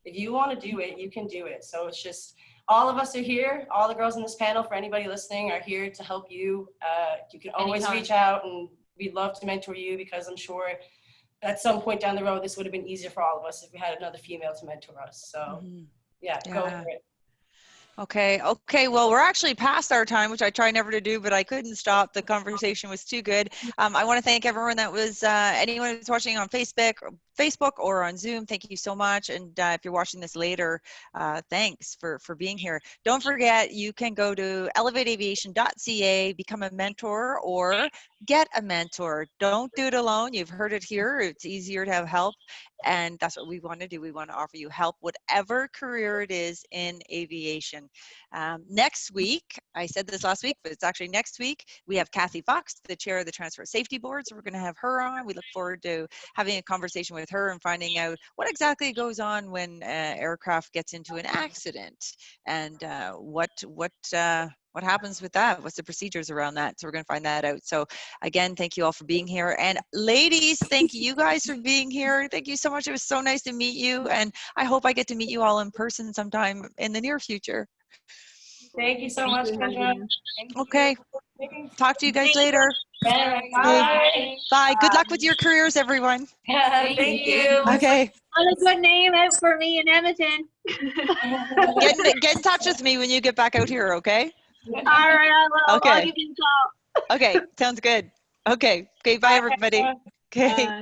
S2: If you want to do it, you can do it. So it's just, all of us are here. All the girls in this panel, for anybody listening, are here to help you. You can always reach out, and we'd love to mentor you, because I'm sure at some point down the road, this would have been easier for all of us if we had another female to mentor us. So yeah, go for it.
S1: Okay. Well, we're actually past our time, which I try never to do, but I couldn't stop. The conversation was too good. I want to thank everyone that was, anyone who's watching on Facebook or on Zoom. Thank you so much. And if you're watching this later, thanks for being here. Don't forget, you can go to elevateaviation.ca, become a mentor or get a mentor. Don't do it alone. You've heard it here. It's easier to have help. And that's what we want to do. We want to offer you help, whatever career it is in aviation. Next week, I said this last week, but it's actually next week, we have Kathy Fox, the chair of the Transport Safety Board. So we're going to have her on. We look forward to having a conversation with her and finding out what exactly goes on when aircraft gets into an accident, and what happens with that? What's the procedures around that? So we're going to find that out. So again, thank you all for being here. And ladies, thank you guys for being here. Thank you so much. It was so nice to meet you. And I hope I get to meet you all in person sometime in the near future.
S2: Thank you so much, Kendra.
S1: Okay. Talk to you guys later.
S2: Bye.
S1: Bye. Good luck with your careers, everyone.
S2: Thank you.
S1: Okay.
S7: What a good name for me in Edmonton.
S1: Get in touch with me when you get back out here, okay?
S7: All right, I will.
S1: Okay.
S7: I'll give you a call.
S1: Okay. Sounds good. Okay. Okay. Bye, everybody. Okay.